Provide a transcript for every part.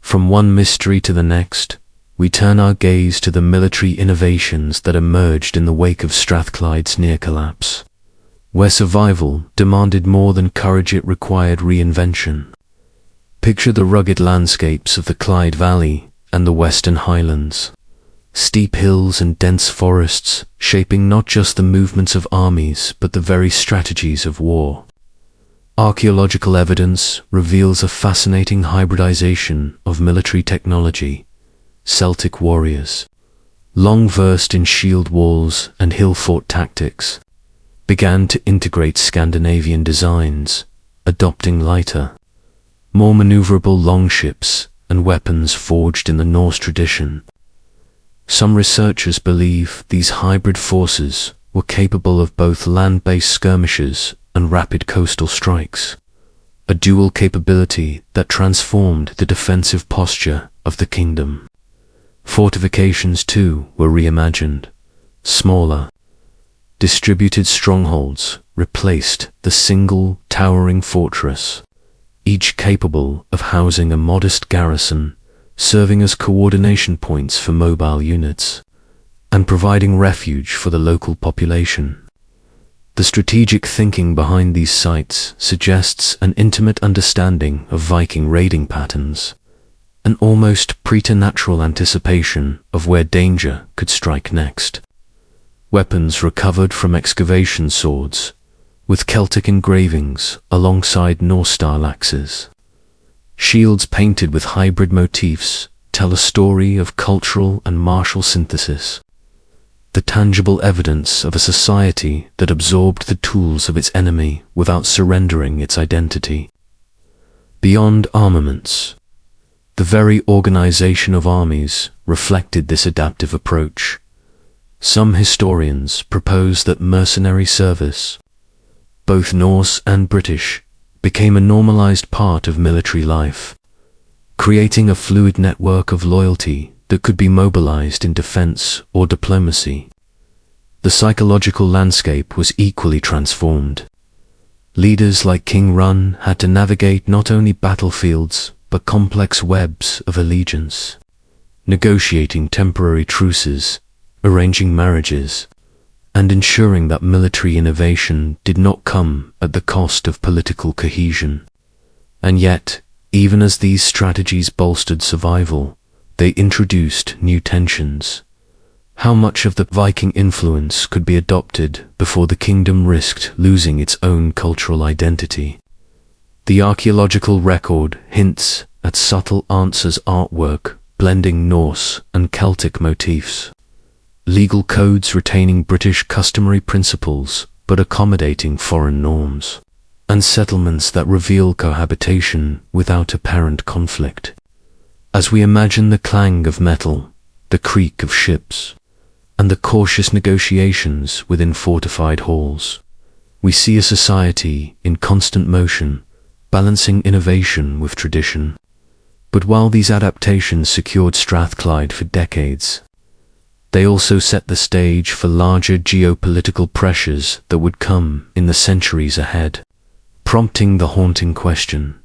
From one mystery to the next, we turn our gaze to the military innovations that emerged in the wake of Strathclyde's near collapse, where survival demanded more than courage, it required reinvention. Picture the rugged landscapes of the Clyde Valley and the Western Highlands, steep hills and dense forests shaping not just the movements of armies but the very strategies of war. Archaeological evidence reveals a fascinating hybridization of military technology. Celtic warriors, long versed in shield walls and hill-fort tactics, began to integrate Scandinavian designs, adopting lighter, more maneuverable longships and weapons forged in the Norse tradition. Some researchers believe these hybrid forces were capable of both land-based skirmishes and rapid coastal strikes, a dual capability that transformed the defensive posture of the kingdom. Fortifications, too, were reimagined. Smaller, distributed strongholds replaced the single towering fortress, each capable of housing a modest garrison, serving as coordination points for mobile units, and providing refuge for the local population. The strategic thinking behind these sites suggests an intimate understanding of Viking raiding patterns, an almost preternatural anticipation of where danger could strike next. Weapons recovered from excavation swords, with Celtic engravings alongside Norse-style axes. Shields painted with hybrid motifs tell a story of cultural and martial synthesis, the tangible evidence of a society that absorbed the tools of its enemy without surrendering its identity. Beyond armaments, the very organization of armies reflected this adaptive approach. Some historians propose that mercenary service, both Norse and British, became a normalized part of military life, creating a fluid network of loyalty that could be mobilized in defense or diplomacy. The psychological landscape was equally transformed. Leaders like King Run had to navigate not only battlefields but complex webs of allegiance, negotiating temporary truces, arranging marriages, and ensuring that military innovation did not come at the cost of political cohesion. And yet, even as these strategies bolstered survival, they introduced new tensions. How much of the Viking influence could be adopted before the kingdom risked losing its own cultural identity? The archaeological record hints at subtle answers artwork blending Norse and Celtic motifs, legal codes retaining British customary principles but accommodating foreign norms, and settlements that reveal cohabitation without apparent conflict. As we imagine the clang of metal, the creak of ships, and the cautious negotiations within fortified halls, we see a society in constant motion, balancing innovation with tradition. But while these adaptations secured Strathclyde for decades, they also set the stage for larger geopolitical pressures that would come in the centuries ahead, prompting the haunting question: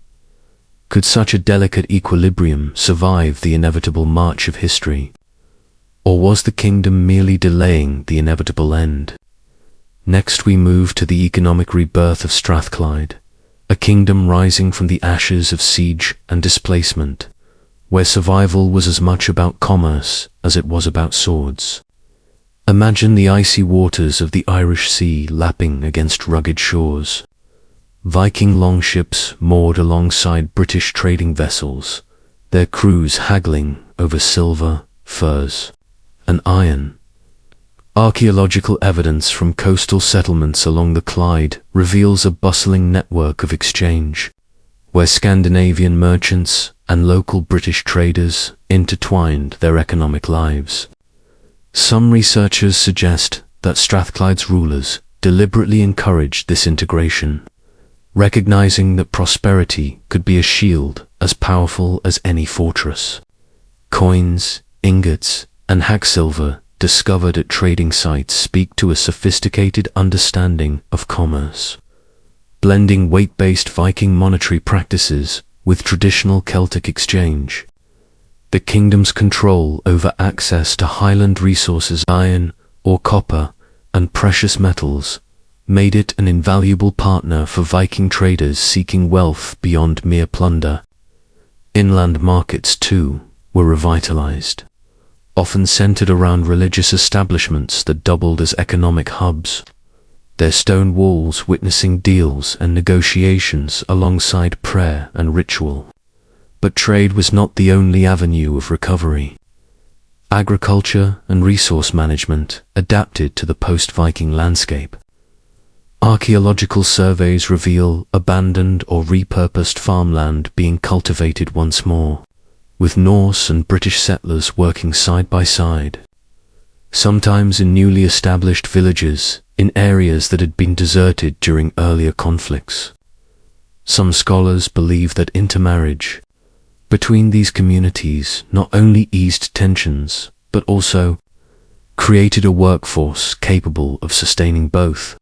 could such a delicate equilibrium survive the inevitable march of history? Or was the kingdom merely delaying the inevitable end? Next we move to the economic rebirth of Strathclyde, a kingdom rising from the ashes of siege and displacement, where survival was as much about commerce as it was about swords. Imagine the icy waters of the Irish Sea lapping against rugged shores, Viking longships moored alongside British trading vessels, their crews haggling over silver, furs, and iron. Archaeological evidence from coastal settlements along the Clyde reveals a bustling network of exchange, where Scandinavian merchants and local British traders intertwined their economic lives. Some researchers suggest that Strathclyde's rulers deliberately encouraged this integration, recognizing that prosperity could be a shield as powerful as any fortress. Coins, ingots, and hacksilver discovered at trading sites speak to a sophisticated understanding of commerce, blending weight-based Viking monetary practices with traditional Celtic exchange. The kingdom's control over access to highland resources, iron or copper, and precious metals, made it an invaluable partner for Viking traders seeking wealth beyond mere plunder. Inland markets, too, were revitalized, often centered around religious establishments that doubled as economic hubs, their stone walls witnessing deals and negotiations alongside prayer and ritual. But trade was not the only avenue of recovery. Agriculture and resource management adapted to the post-Viking landscape. Archaeological surveys reveal abandoned or repurposed farmland being cultivated once more, with Norse and British settlers working side by side, sometimes in newly established villages in areas that had been deserted during earlier conflicts. Some scholars believe that intermarriage between these communities not only eased tensions, but also created a workforce capable of sustaining both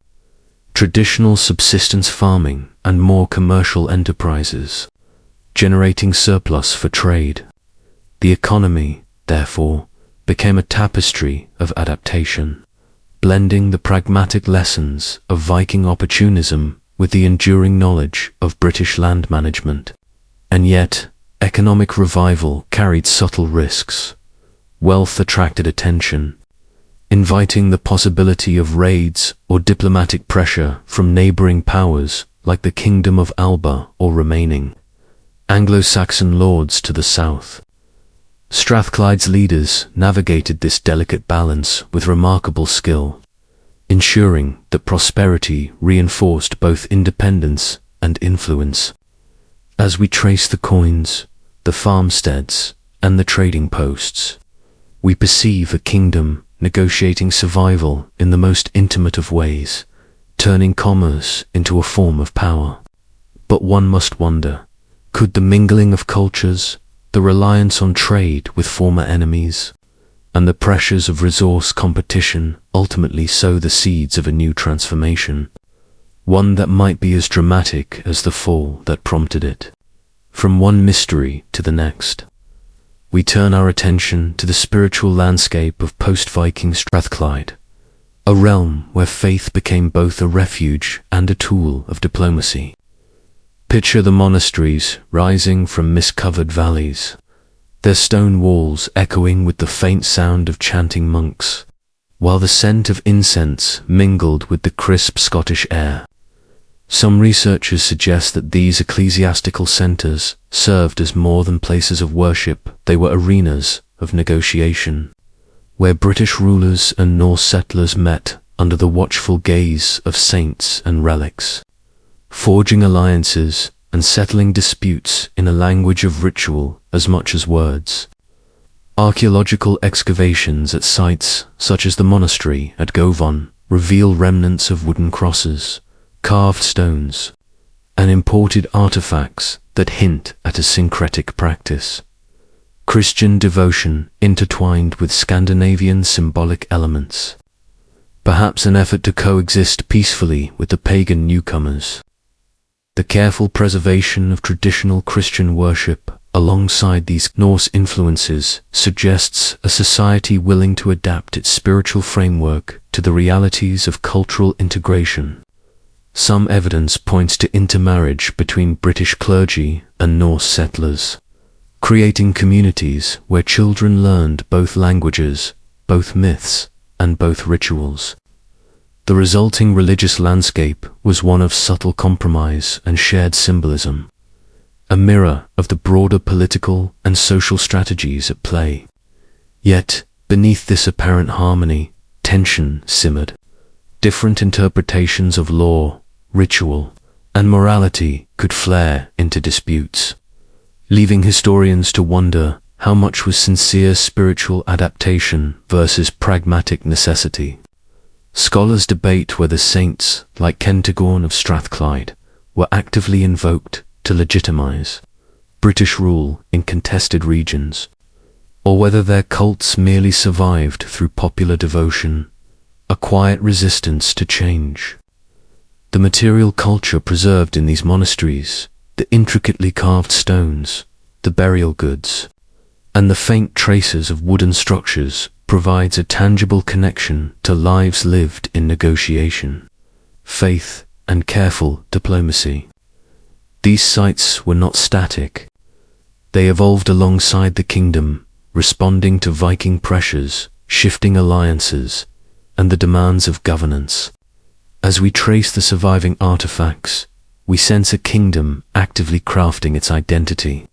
traditional subsistence farming and more commercial enterprises, generating surplus for trade. The economy, therefore, became a tapestry of adaptation, blending the pragmatic lessons of Viking opportunism with the enduring knowledge of British land management. And yet, economic revival carried subtle risks. Wealth attracted attention, inviting the possibility of raids or diplomatic pressure from neighboring powers like the Kingdom of Alba or remaining Anglo-Saxon lords to the south. Strathclyde's leaders navigated this delicate balance with remarkable skill, ensuring that prosperity reinforced both independence and influence. As we trace the coins, the farmsteads, and the trading posts, we perceive a kingdom negotiating survival in the most intimate of ways, turning commerce into a form of power. But one must wonder, could the mingling of cultures, the reliance on trade with former enemies, and the pressures of resource competition ultimately sow the seeds of a new transformation, one that might be as dramatic as the fall that prompted it? From one mystery to the next, we turn our attention to the spiritual landscape of post-Viking Strathclyde, a realm where faith became both a refuge and a tool of diplomacy. Picture the monasteries rising from mist-covered valleys, their stone walls echoing with the faint sound of chanting monks, while the scent of incense mingled with the crisp Scottish air. Some researchers suggest that these ecclesiastical centres served as more than places of worship, they were arenas of negotiation, where British rulers and Norse settlers met under the watchful gaze of saints and relics, forging alliances and settling disputes in a language of ritual as much as words. Archaeological excavations at sites such as the monastery at Gododdin reveal remnants of wooden crosses, carved stones, and imported artifacts that hint at a syncretic practice. Christian devotion intertwined with Scandinavian symbolic elements, perhaps an effort to coexist peacefully with the pagan newcomers. The careful preservation of traditional Christian worship alongside these Norse influences suggests a society willing to adapt its spiritual framework to the realities of cultural integration. Some evidence points to intermarriage between British clergy and Norse settlers, creating communities where children learned both languages, both myths, and both rituals. The resulting religious landscape was one of subtle compromise and shared symbolism, a mirror of the broader political and social strategies at play. Yet, beneath this apparent harmony, tension simmered. Different interpretations of law, ritual, and morality could flare into disputes, leaving historians to wonder how much was sincere spiritual adaptation versus pragmatic necessity. Scholars debate whether saints like Kentigern of Strathclyde were actively invoked to legitimize British rule in contested regions, or whether their cults merely survived through popular devotion, a quiet resistance to change. The material culture preserved in these monasteries, the intricately carved stones, the burial goods, and the faint traces of wooden structures provides a tangible connection to lives lived in negotiation, faith, and careful diplomacy. These sites were not static. They evolved alongside the kingdom, responding to Viking pressures, shifting alliances, and the demands of governance. As we trace the surviving artifacts, we sense a kingdom actively crafting its identity,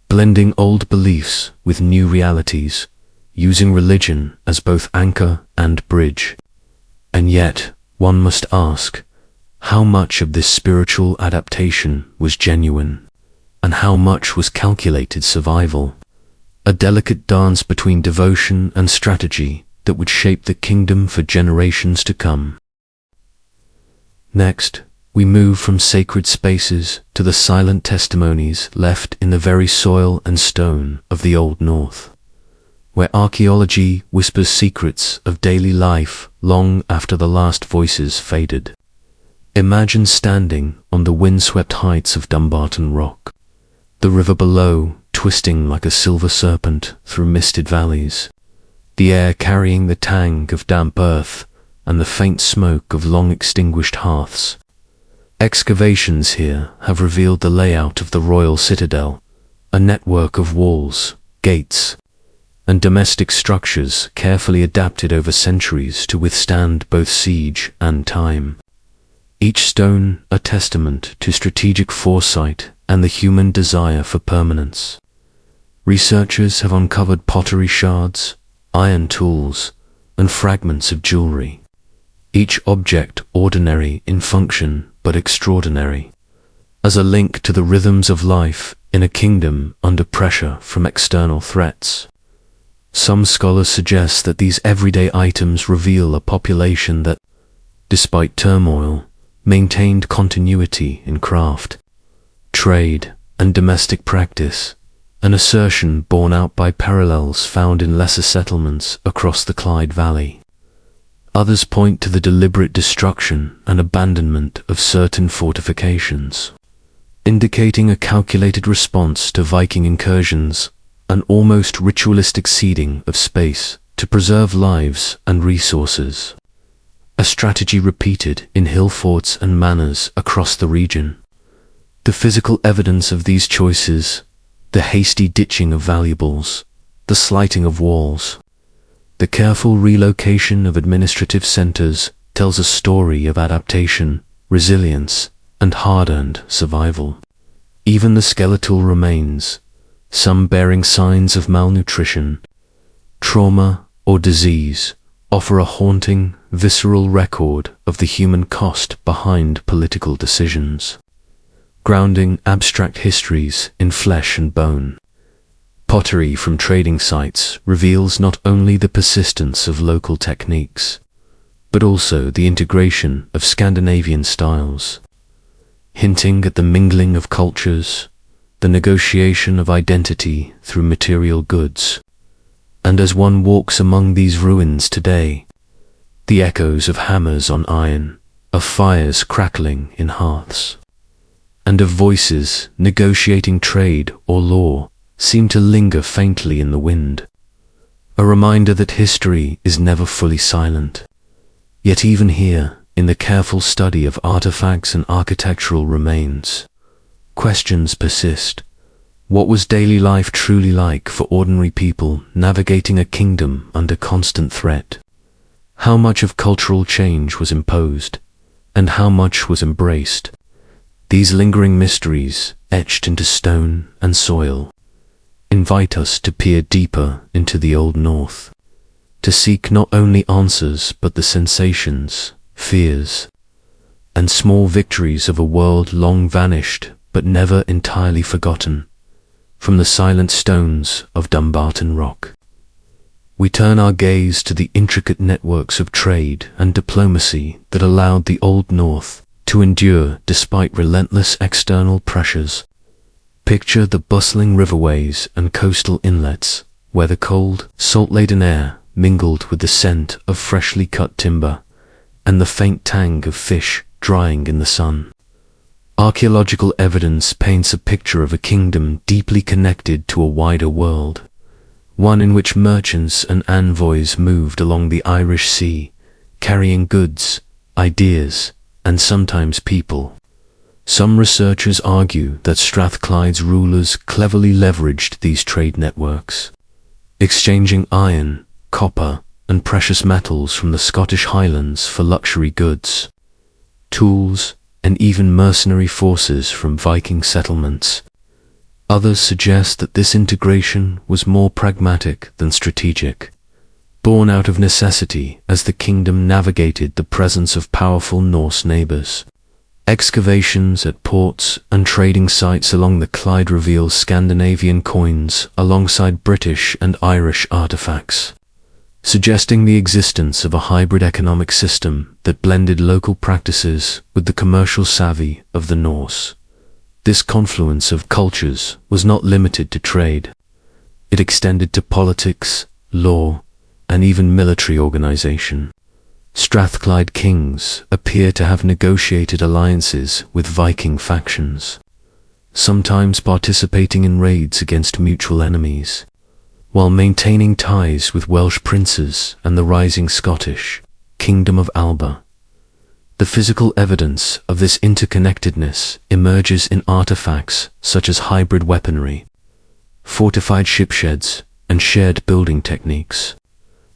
blending old beliefs with new realities, using religion as both anchor and bridge. And yet, one must ask, how much of this spiritual adaptation was genuine, and how much was calculated survival? A delicate dance between devotion and strategy that would shape the kingdom for generations to come. Next, we move from sacred spaces to the silent testimonies left in the very soil and stone of the Old North, where archaeology whispers secrets of daily life long after the last voices faded. Imagine standing on the windswept heights of Dumbarton Rock, the river below twisting like a silver serpent through misted valleys, the air carrying the tang of damp earth and the faint smoke of long-extinguished hearths. Excavations here have revealed the layout of the royal citadel, a network of walls, gates, and domestic structures carefully adapted over centuries to withstand both siege and time. Each stone a testament to strategic foresight and the human desire for permanence. Researchers have uncovered pottery shards, iron tools, and fragments of jewelry, each object ordinary in function but extraordinary, as a link to the rhythms of life in a kingdom under pressure from external threats. Some scholars suggest that these everyday items reveal a population that, despite turmoil, maintained continuity in craft, trade, and domestic practice, an assertion borne out by parallels found in lesser settlements across the Clyde Valley. Others point to the deliberate destruction and abandonment of certain fortifications, indicating a calculated response to Viking incursions, an almost ritualistic ceding of space to preserve lives and resources, a strategy repeated in hill forts and manors across the region. The physical evidence of these choices, the hasty ditching of valuables, the slighting of walls, the careful relocation of administrative centers, tells a story of adaptation, resilience, and hard-earned survival. Even the skeletal remains, some bearing signs of malnutrition, trauma, or disease, offer a haunting, visceral record of the human cost behind political decisions, grounding abstract histories in flesh and bone. Pottery from trading sites reveals not only the persistence of local techniques, but also the integration of Scandinavian styles, hinting at the mingling of cultures, the negotiation of identity through material goods. And as one walks among these ruins today, the echoes of hammers on iron, of fires crackling in hearths, and of voices negotiating trade or law seem to linger faintly in the wind, a reminder that history is never fully silent. Yet even here, in the careful study of artifacts and architectural remains, questions persist. What was daily life truly like for ordinary people navigating a kingdom under constant threat? How much of cultural change was imposed, and how much was embraced? These lingering mysteries, etched into stone and soil, invite us to peer deeper into the Old North, to seek not only answers but the sensations, fears, and small victories of a world long vanished but never entirely forgotten. From the silent stones of Dumbarton Rock, we turn our gaze to the intricate networks of trade and diplomacy that allowed the Old North to endure despite relentless external pressures. Picture the bustling riverways and coastal inlets, where the cold, salt-laden air mingled with the scent of freshly cut timber and the faint tang of fish drying in the sun. Archaeological evidence paints a picture of a kingdom deeply connected to a wider world, one in which merchants and envoys moved along the Irish Sea, carrying goods, ideas, and sometimes people. Some researchers argue that Strathclyde's rulers cleverly leveraged these trade networks, exchanging iron, copper, and precious metals from the Scottish Highlands for luxury goods, tools, and even mercenary forces from Viking settlements. Others suggest that this integration was more pragmatic than strategic, born out of necessity as the kingdom navigated the presence of powerful Norse neighbours. Excavations at ports and trading sites along the Clyde reveal Scandinavian coins alongside British and Irish artifacts, suggesting the existence of a hybrid economic system that blended local practices with the commercial savvy of the Norse. This confluence of cultures was not limited to trade. It extended to politics, law, and even military organization. Strathclyde kings appear to have negotiated alliances with Viking factions, sometimes participating in raids against mutual enemies, while maintaining ties with Welsh princes and the rising Scottish Kingdom of Alba. The physical evidence of this interconnectedness emerges in artifacts such as hybrid weaponry, fortified shipsheds, and shared building techniques,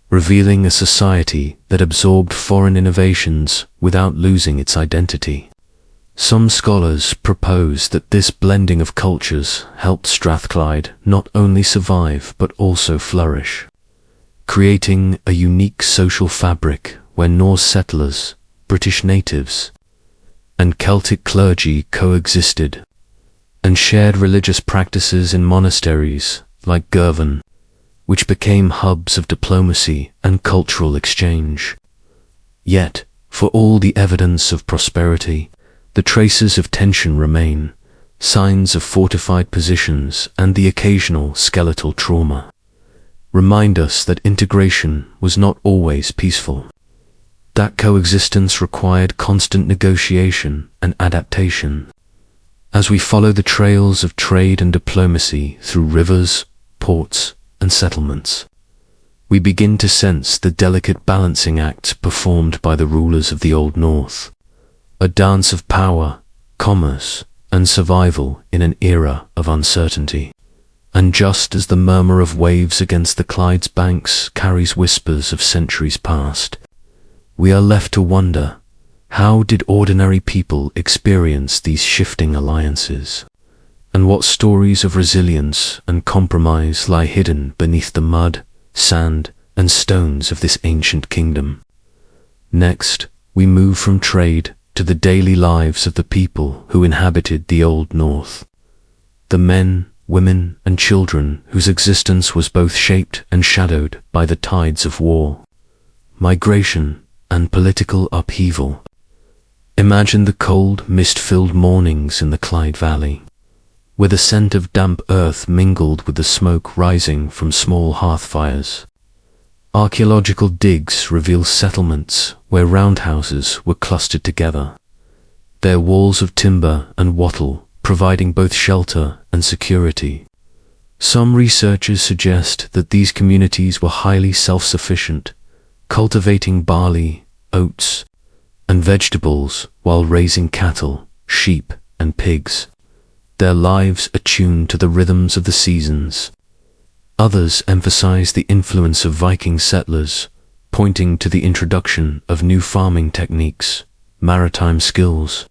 revealing a society that absorbed foreign innovations without losing its identity. Some scholars propose that this blending of cultures helped Strathclyde not only survive but also flourish, creating a unique social fabric where Norse settlers, British natives, and Celtic clergy coexisted, and shared religious practices in monasteries like Gododdin, which became hubs of diplomacy and cultural exchange. Yet, for all the evidence of prosperity, the traces of tension remain, signs of fortified positions and the occasional skeletal trauma remind us that integration was not always peaceful. That coexistence required constant negotiation and adaptation. As we follow the trails of trade and diplomacy through rivers, ports, and settlements, we begin to sense the delicate balancing act performed by the rulers of the Old North, a dance of power, commerce, and survival in an era of uncertainty. And just as the murmur of waves against the Clyde's banks carries whispers of centuries past, we are left to wonder, how did ordinary people experience these shifting alliances? And what stories of resilience and compromise lie hidden beneath the mud, sand, and stones of this ancient kingdom? Next, we move from trade to the daily lives of the people who inhabited the Old North. The men, women, and children whose existence was both shaped and shadowed by the tides of war, migration, and political upheaval. Imagine the cold, mist-filled mornings in the Clyde Valley, where the scent of damp earth mingled with the smoke rising from small hearth fires. Archaeological digs reveal settlements where roundhouses were clustered together, their walls of timber and wattle providing both shelter and security. Some researchers suggest that these communities were highly self-sufficient, cultivating barley, oats, and vegetables while raising cattle, sheep, and pigs, their lives attuned to the rhythms of the seasons. Others emphasize the influence of Viking settlers, pointing to the introduction of new farming techniques, maritime skills,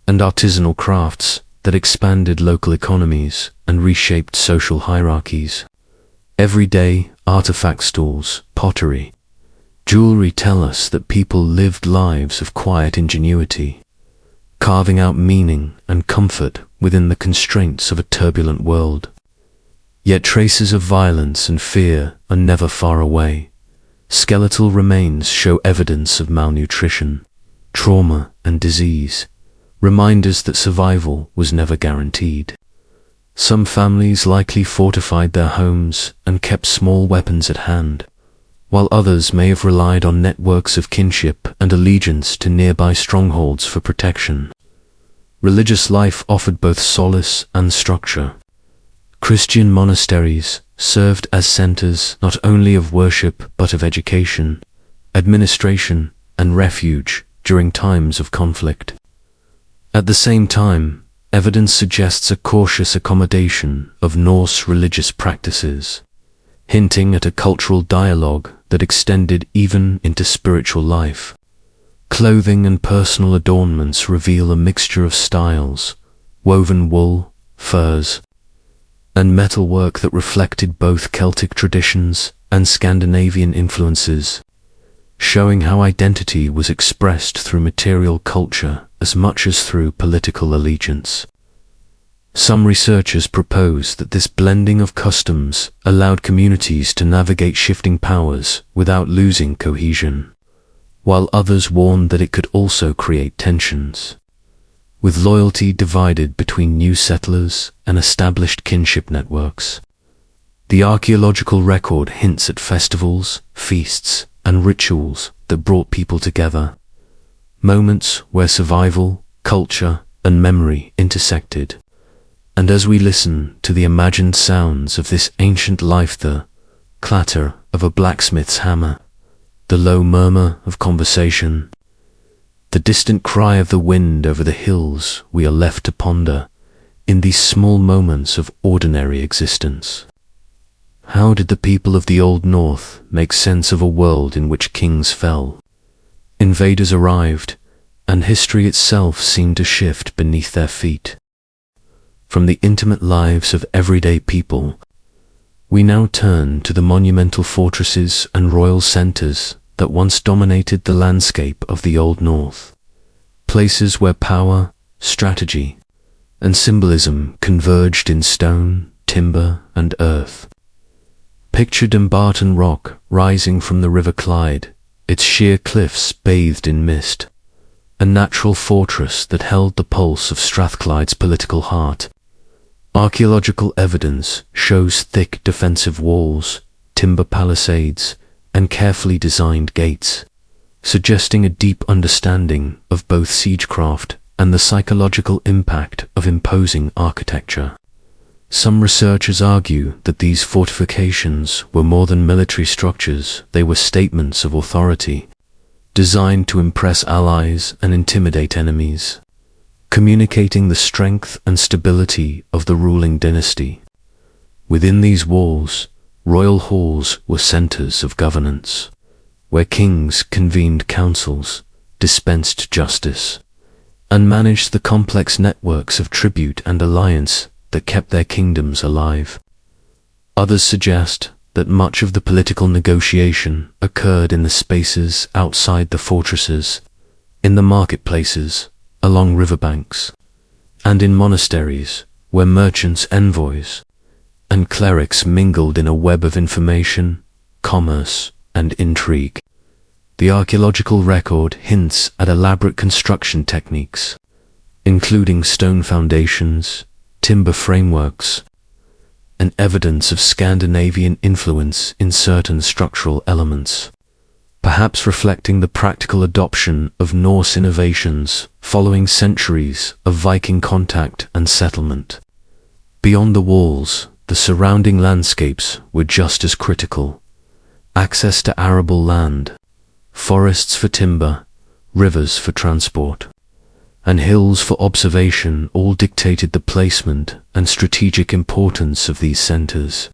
and artisanal crafts that expanded local economies and reshaped social hierarchies. Everyday artifact stalls, pottery, jewelry tell us that people lived lives of quiet ingenuity, carving out meaning and comfort within the constraints of a turbulent world. Yet traces of violence and fear are never far away. Skeletal remains show evidence of malnutrition, trauma, and disease, reminders that survival was never guaranteed. Some families likely fortified their homes and kept small weapons at hand, while others may have relied on networks of kinship and allegiance to nearby strongholds for protection. Religious life offered both solace and structure. Christian monasteries, served as centers not only of worship but of education, administration, and refuge during times of conflict. At the same time, evidence suggests a cautious accommodation of Norse religious practices, hinting at a cultural dialogue that extended even into spiritual life. Clothing and personal adornments reveal a mixture of styles, woven wool, furs, and metalwork that reflected both Celtic traditions and Scandinavian influences, showing how identity was expressed through material culture as much as through political allegiance. Some researchers propose that this blending of customs allowed communities to navigate shifting powers without losing cohesion, while others warned that it could also create tensions, with loyalty divided between new settlers and established kinship networks. The archaeological record hints at festivals, feasts, and rituals that brought people together, moments where survival, culture, and memory intersected. And as we listen to the imagined sounds of this ancient life, the clatter of a blacksmith's hammer, the low murmur of conversation, the distant cry of the wind over the hills, we are left to ponder in these small moments of ordinary existence. How did the people of the Old North make sense of a world in which kings fell, invaders arrived, and history itself seemed to shift beneath their feet? From the intimate lives of everyday people, we now turn to the monumental fortresses and royal centers that once dominated the landscape of the Old North, places where power, strategy, and symbolism converged in stone, timber, and earth. Picture Dumbarton Rock rising from the River Clyde, its sheer cliffs bathed in mist, a natural fortress that held the pulse of Strathclyde's political heart. Archaeological evidence shows thick defensive walls, timber palisades, and carefully designed gates, suggesting a deep understanding of both siegecraft and the psychological impact of imposing architecture. Some researchers argue that these fortifications were more than military structures, they were statements of authority, designed to impress allies and intimidate enemies, communicating the strength and stability of the ruling dynasty. Within these walls, royal halls were centers of governance, where kings convened councils, dispensed justice, and managed the complex networks of tribute and alliance that kept their kingdoms alive. Others suggest that much of the political negotiation occurred in the spaces outside the fortresses, in the marketplaces, along riverbanks, and in monasteries where merchants, envoys, and clerics mingled in a web of information, commerce, and intrigue. The archaeological record hints at elaborate construction techniques, including stone foundations, timber frameworks, and evidence of Scandinavian influence in certain structural elements, perhaps reflecting the practical adoption of Norse innovations following centuries of Viking contact and settlement. Beyond the walls, the surrounding landscapes were just as critical. Access to arable land, forests for timber, rivers for transport, and hills for observation all dictated the placement and strategic importance of these centers.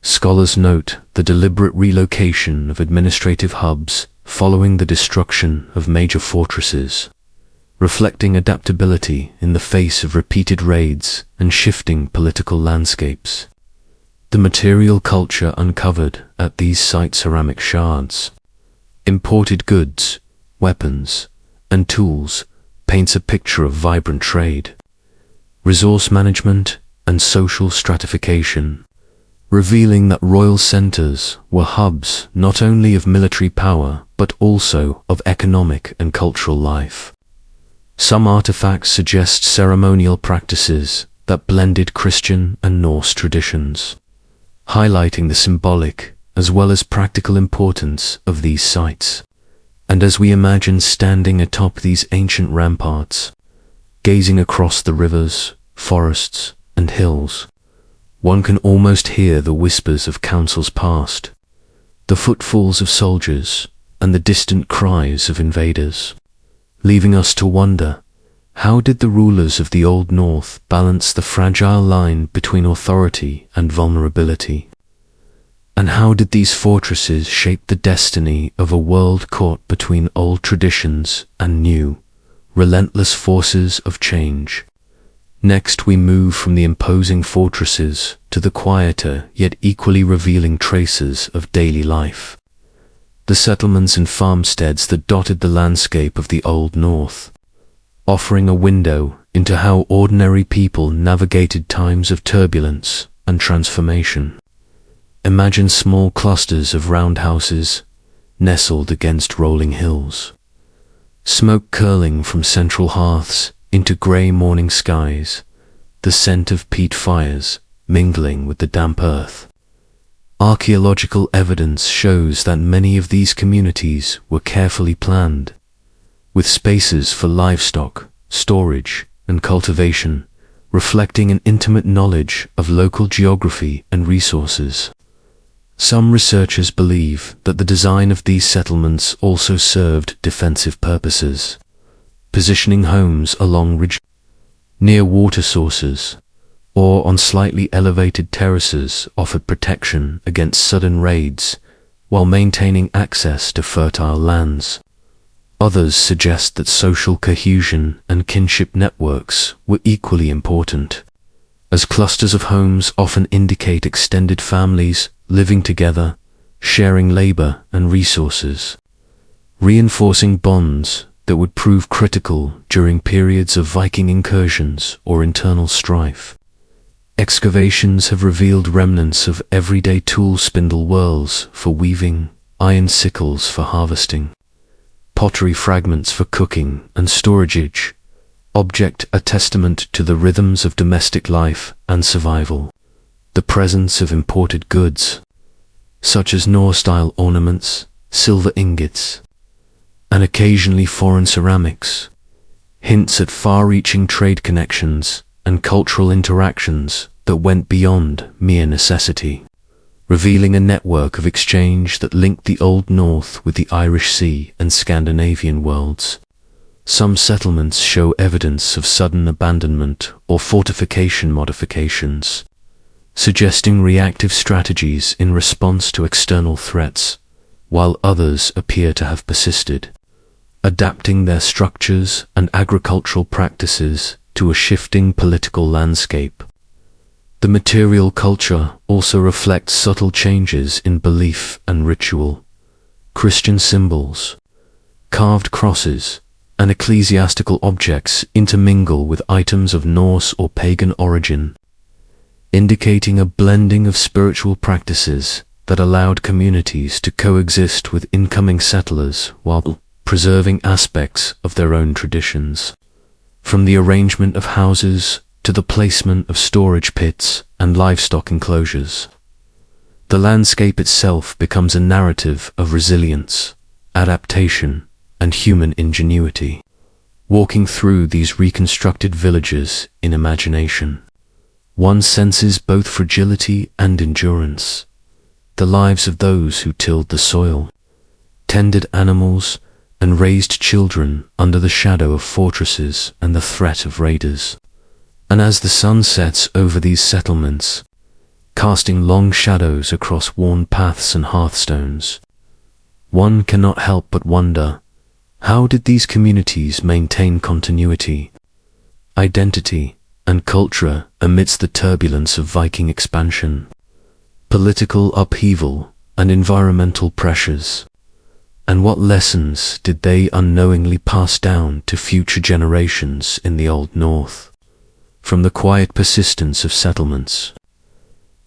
Scholars note the deliberate relocation of administrative hubs following the destruction of major fortresses, reflecting adaptability in the face of repeated raids and shifting political landscapes. The material culture uncovered at these site ceramic shards, imported goods, weapons, and tools paints a picture of vibrant trade, resource management, and social stratification, revealing that royal centers were hubs not only of military power but also of economic and cultural life. Some artifacts suggest ceremonial practices that blended Christian and Norse traditions, highlighting the symbolic as well as practical importance of these sites. And as we imagine standing atop these ancient ramparts, gazing across the rivers, forests, and hills, One can almost hear the whispers of councils past, the footfalls of soldiers, and the distant cries of invaders, leaving us to wonder, how did the rulers of the Old North balance the fragile line between authority and vulnerability? And how did these fortresses shape the destiny of a world caught between old traditions and new, relentless forces of change? Next we move from the imposing fortresses to the quieter yet equally revealing traces of daily life. The settlements and farmsteads that dotted the landscape of the Old North, offering a window into how ordinary people navigated times of turbulence and transformation. Imagine small clusters of roundhouses nestled against rolling hills, smoke curling from central hearths into grey morning skies, the scent of peat fires mingling with the damp earth. Archaeological evidence shows that many of these communities were carefully planned, with spaces for livestock, storage, and cultivation, reflecting an intimate knowledge of local geography and resources. Some researchers believe that the design of these settlements also served defensive purposes, positioning homes along ridges, near water sources, or on slightly elevated terraces offered protection against sudden raids while maintaining access to fertile lands. Others suggest that social cohesion and kinship networks were equally important, as clusters of homes often indicate extended families living together, sharing labor and resources, reinforcing bonds that would prove critical during periods of Viking incursions or internal strife. Excavations have revealed remnants of everyday tool spindle whorls for weaving, iron sickles for harvesting, pottery fragments for cooking and storage, object a testament to the rhythms of domestic life and survival. The presence of imported goods, such as Norse-style ornaments, silver ingots, and occasionally foreign ceramics, hints at far-reaching trade connections and cultural interactions that went beyond mere necessity, revealing a network of exchange that linked the Old North with the Irish Sea and Scandinavian worlds. Some settlements show evidence of sudden abandonment or fortification modifications, suggesting reactive strategies in response to external threats, while others appear to have persisted, adapting their structures and agricultural practices to a shifting political landscape. The material culture also reflects subtle changes in belief and ritual. Christian symbols, carved crosses, and ecclesiastical objects intermingle with items of Norse or pagan origin, indicating a blending of spiritual practices that allowed communities to coexist with incoming settlers while preserving aspects of their own traditions. From the arrangement of houses to the placement of storage pits and livestock enclosures, the landscape itself becomes a narrative of resilience, adaptation, and human ingenuity. Walking through these reconstructed villages in imagination, one senses both fragility and endurance. The lives of those who tilled the soil, tended animals, and raised children under the shadow of fortresses and the threat of raiders. And as the sun sets over these settlements, casting long shadows across worn paths and hearthstones, one cannot help but wonder, how did these communities maintain continuity, identity, and culture amidst the turbulence of Viking expansion, political upheaval, and environmental pressures? And what lessons did they unknowingly pass down to future generations in the Old North? From the quiet persistence of settlements,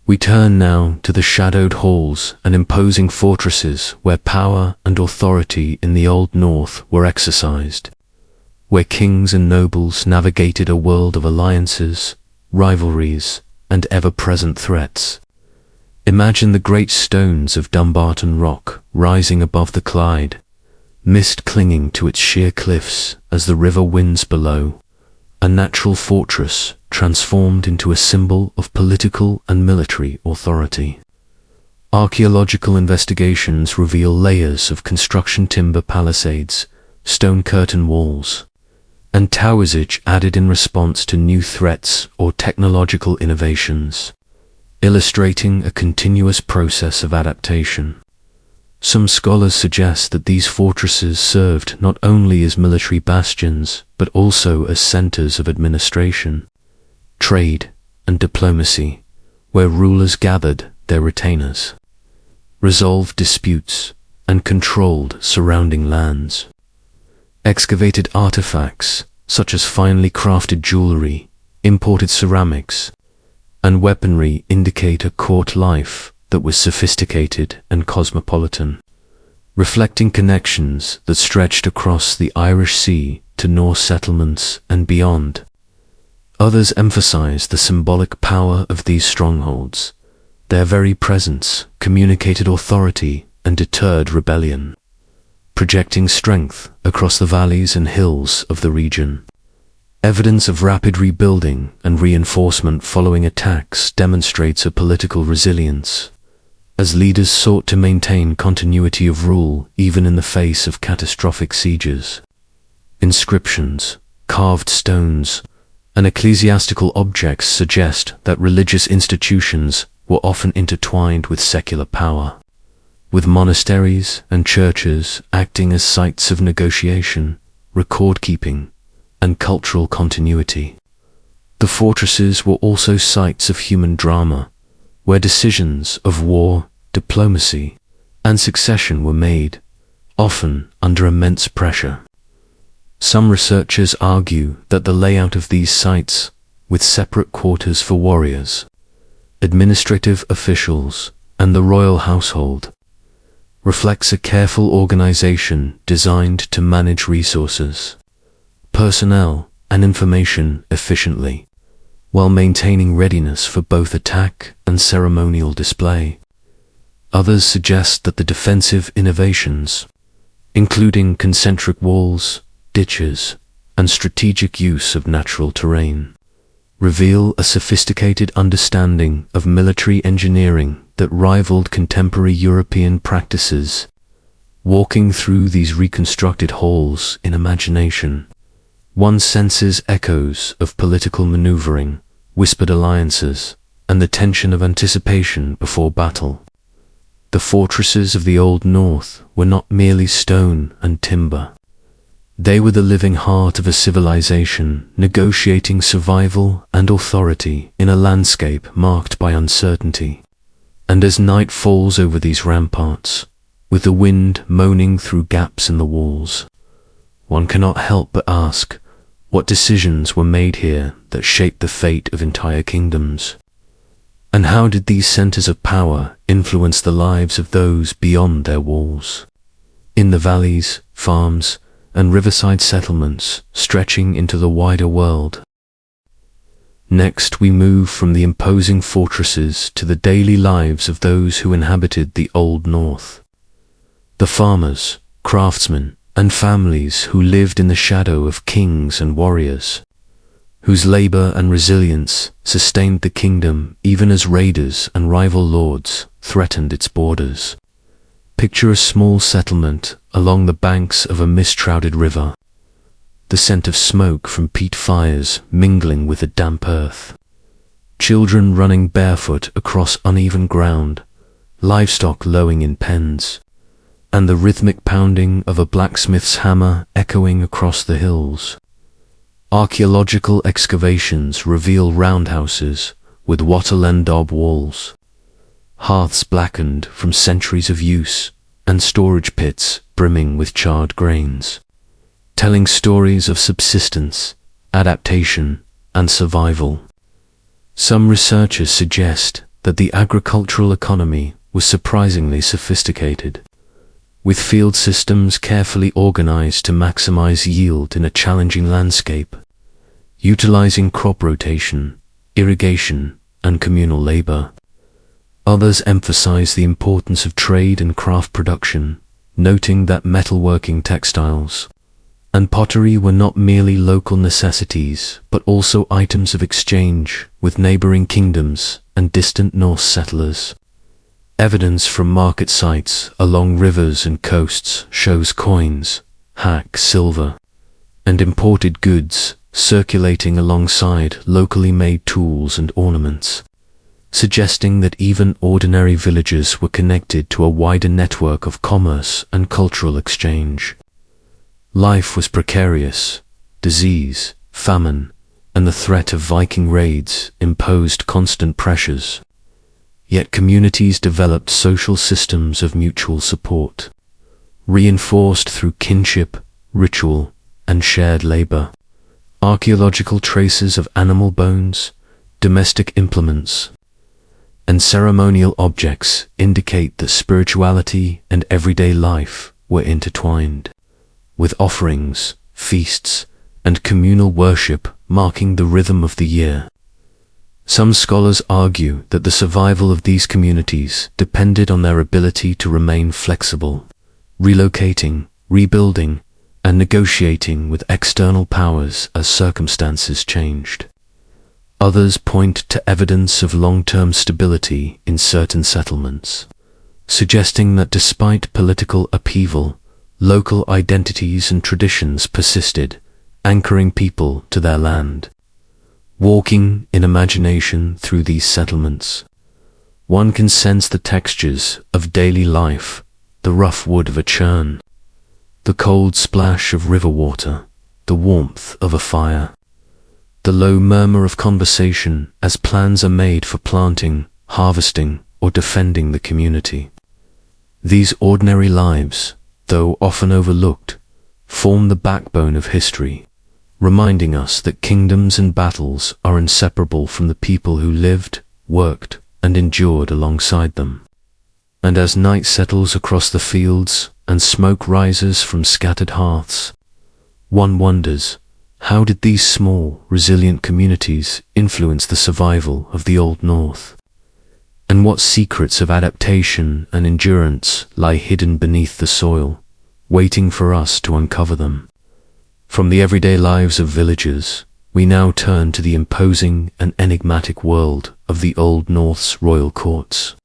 we turn now to the shadowed halls and imposing fortresses where power and authority in the Old North were exercised, where kings and nobles navigated a world of alliances, rivalries, and ever-present threats. Imagine the great stones of Dumbarton Rock rising above the Clyde, mist clinging to its sheer cliffs as the river winds below, a natural fortress transformed into a symbol of political and military authority. Archaeological investigations reveal layers of construction timber palisades, stone curtain walls, and towersage added in response to new threats or technological innovations, illustrating a continuous process of adaptation. Some scholars suggest that these fortresses served not only as military bastions, but also as centers of administration, trade, and diplomacy, where rulers gathered their retainers, resolved disputes, and controlled surrounding lands. Excavated artifacts, such as finely crafted jewelry, imported ceramics, and weaponry indicate a court life that was sophisticated and cosmopolitan, reflecting connections that stretched across the Irish Sea to Norse settlements and beyond. Others emphasize the symbolic power of these strongholds. Their very presence communicated authority and deterred rebellion, projecting strength across the valleys and hills of the region. Evidence of rapid rebuilding and reinforcement following attacks demonstrates a political resilience, as leaders sought to maintain continuity of rule even in the face of catastrophic sieges. Inscriptions, carved stones, and ecclesiastical objects suggest that religious institutions were often intertwined with secular power, with monasteries and churches acting as sites of negotiation, record-keeping, and cultural continuity. The fortresses were also sites of human drama, where decisions of war, diplomacy, and succession were made, often under immense pressure. Some researchers argue that the layout of these sites, with separate quarters for warriors, administrative officials, and the royal household, reflects a careful organization designed to manage resources, personnel, and information efficiently, while maintaining readiness for both attack and ceremonial display. Others suggest that the defensive innovations, including concentric walls, ditches, and strategic use of natural terrain, reveal a sophisticated understanding of military engineering that rivaled contemporary European practices. Walking through these reconstructed halls in imagination, one senses echoes of political maneuvering, whispered alliances, and the tension of anticipation before battle. The fortresses of the Old North were not merely stone and timber. They were the living heart of a civilization negotiating survival and authority in a landscape marked by uncertainty. And as night falls over these ramparts, with the wind moaning through gaps in the walls, one cannot help but ask, what decisions were made here that shaped the fate of entire kingdoms? And how did these centers of power influence the lives of those beyond their walls? In the valleys, farms, and riverside settlements stretching into the wider world. Next, we move from the imposing fortresses to the daily lives of those who inhabited the Old North. The farmers, craftsmen, and families who lived in the shadow of kings and warriors, whose labor and resilience sustained the kingdom even as raiders and rival lords threatened its borders. Picture a small settlement along the banks of a mist-shrouded river, the scent of smoke from peat fires mingling with the damp earth, children running barefoot across uneven ground, livestock lowing in pens, and the rhythmic pounding of a blacksmith's hammer echoing across the hills. Archaeological excavations reveal roundhouses with wattle and daub walls, hearths blackened from centuries of use, and storage pits brimming with charred grains, telling stories of subsistence, adaptation, and survival. Some researchers suggest that the agricultural economy was surprisingly sophisticated, with field systems carefully organized to maximize yield in a challenging landscape, utilizing crop rotation, irrigation, and communal labor. Others emphasize the importance of trade and craft production, noting that metalworking, textiles, and pottery were not merely local necessities, but also items of exchange with neighboring kingdoms and distant Norse settlers. Evidence from market sites along rivers and coasts shows coins, hack silver, and imported goods circulating alongside locally made tools and ornaments, suggesting that even ordinary villagers were connected to a wider network of commerce and cultural exchange. Life was precarious. Disease, famine, and the threat of Viking raids imposed constant pressures. Yet communities developed social systems of mutual support, reinforced through kinship, ritual, and shared labor. Archaeological traces of animal bones, domestic implements, and ceremonial objects indicate that spirituality and everyday life were intertwined, with offerings, feasts, and communal worship marking the rhythm of the year. Some scholars argue that the survival of these communities depended on their ability to remain flexible, relocating, rebuilding, and negotiating with external powers as circumstances changed. Others point to evidence of long-term stability in certain settlements, suggesting that despite political upheaval, local identities and traditions persisted, anchoring people to their land. Walking in imagination through these settlements, one can sense the textures of daily life, the rough wood of a churn, the cold splash of river water, the warmth of a fire, the low murmur of conversation as plans are made for planting, harvesting, or defending the community. These ordinary lives, though often overlooked, form the backbone of history, reminding us that kingdoms and battles are inseparable from the people who lived, worked, and endured alongside them. And as night settles across the fields and smoke rises from scattered hearths, one wonders, how did these small, resilient communities influence the survival of the Old North? And what secrets of adaptation and endurance lie hidden beneath the soil, waiting for us to uncover them? From the everyday lives of villagers, we now turn to the imposing and enigmatic world of the Old North's royal courts,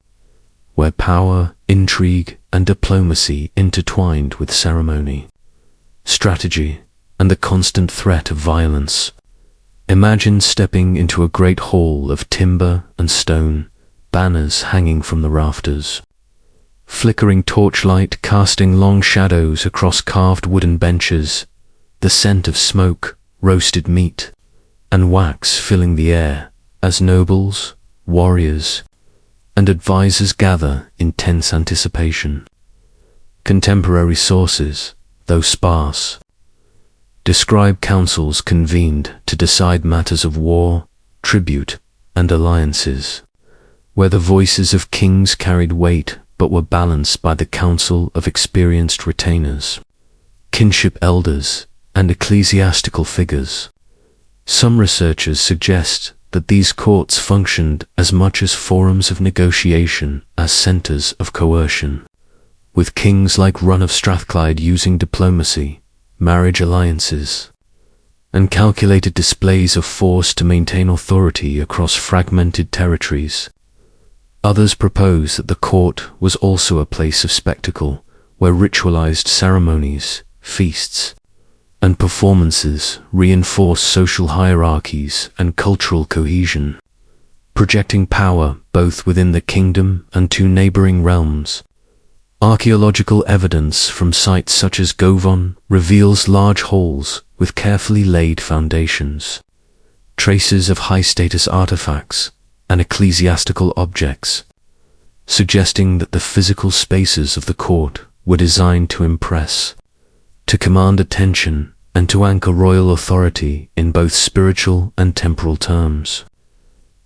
where power, intrigue, and diplomacy intertwined with ceremony, strategy, and the constant threat of violence. Imagine stepping into a great hall of timber and stone, banners hanging from the rafters, flickering torchlight casting long shadows across carved wooden benches, the scent of smoke, roasted meat, and wax filling the air as nobles, warriors, and advisors gather in tense anticipation. Contemporary sources, though sparse, describe councils convened to decide matters of war, tribute, and alliances, where the voices of kings carried weight but were balanced by the counsel of experienced retainers, kinship elders, and ecclesiastical figures. Some researchers suggest that these courts functioned as much as forums of negotiation as centers of coercion, with kings like Run of Strathclyde using diplomacy, marriage alliances, and calculated displays of force to maintain authority across fragmented territories. Others propose that the court was also a place of spectacle, where ritualized ceremonies, feasts, and performances reinforce social hierarchies and cultural cohesion, projecting power both within the kingdom and to neighboring realms. Archaeological evidence from sites such as Gododdin reveals large halls with carefully laid foundations, traces of high-status artifacts, and ecclesiastical objects, suggesting that the physical spaces of the court were designed to impress, to command attention, and to anchor royal authority in both spiritual and temporal terms.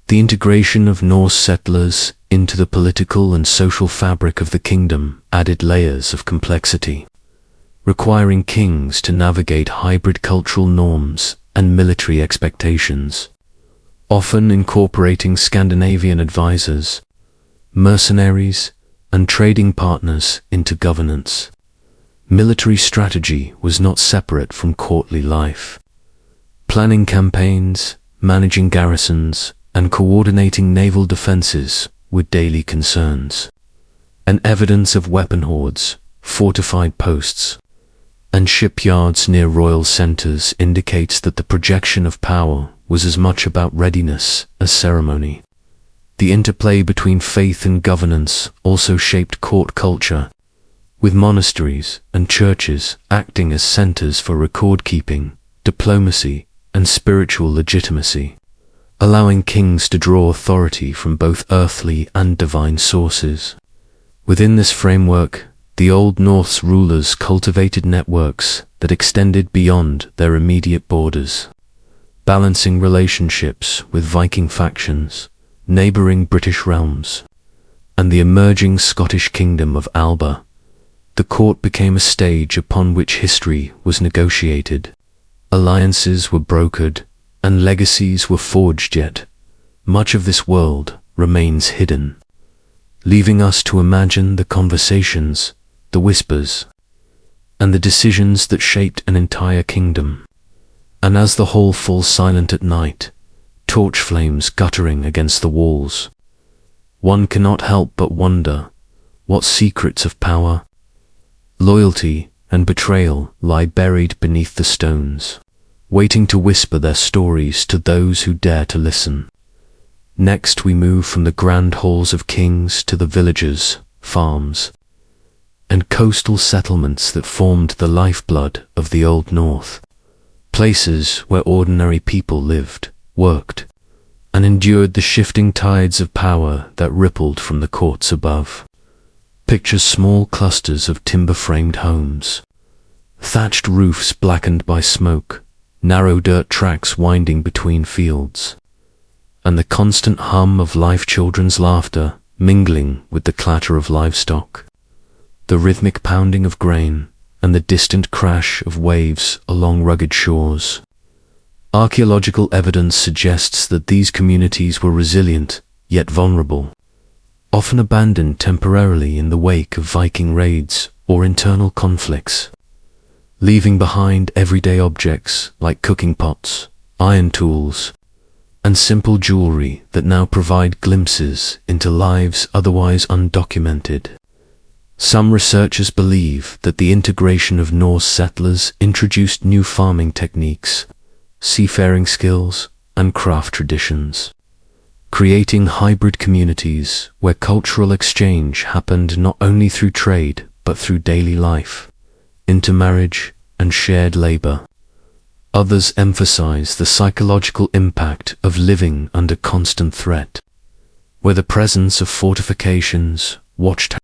The integration of Norse settlers into the political and social fabric of the kingdom added layers of complexity, requiring kings to navigate hybrid cultural norms and military expectations, often incorporating Scandinavian advisors, mercenaries, and trading partners into governance. Military strategy was not separate from courtly life. Planning campaigns, managing garrisons, and coordinating naval defenses were daily concerns. And evidence of weapon hoards, fortified posts, and shipyards near royal centers indicates that the projection of power was as much about readiness as ceremony. The interplay between faith and governance also shaped court culture, with monasteries and churches acting as centers for record-keeping, diplomacy, and spiritual legitimacy, allowing kings to draw authority from both earthly and divine sources. Within this framework, the Old North's rulers cultivated networks that extended beyond their immediate borders, balancing relationships with Viking factions, neighboring British realms, and the emerging Scottish kingdom of Alba. The court became a stage upon which history was negotiated, alliances were brokered, and legacies were forged, yet much of this world remains hidden, leaving us to imagine the conversations, the whispers, and the decisions that shaped an entire kingdom. And as the hall falls silent at night, torch flames guttering against the walls, one cannot help but wonder what secrets of power, loyalty, and betrayal lie buried beneath the stones, waiting to whisper their stories to those who dare to listen. Next we move from the grand halls of kings to the villages, farms, and coastal settlements that formed the lifeblood of the Old North, places where ordinary people lived, worked, and endured the shifting tides of power that rippled from the courts above. Picture small clusters of timber-framed homes, thatched roofs blackened by smoke, narrow dirt tracks winding between fields, and the constant hum of live children's laughter mingling with the clatter of livestock, the rhythmic pounding of grain, and the distant crash of waves along rugged shores. Archaeological evidence suggests that these communities were resilient, yet vulnerable, often abandoned temporarily in the wake of Viking raids or internal conflicts, leaving behind everyday objects like cooking pots, iron tools, and simple jewelry that now provide glimpses into lives otherwise undocumented. Some researchers believe that the integration of Norse settlers introduced new farming techniques, seafaring skills, and craft traditions, creating hybrid communities where cultural exchange happened not only through trade but through daily life, intermarriage, and shared labor. Others emphasize the psychological impact of living under constant threat, where the presence of fortifications, watchtowers,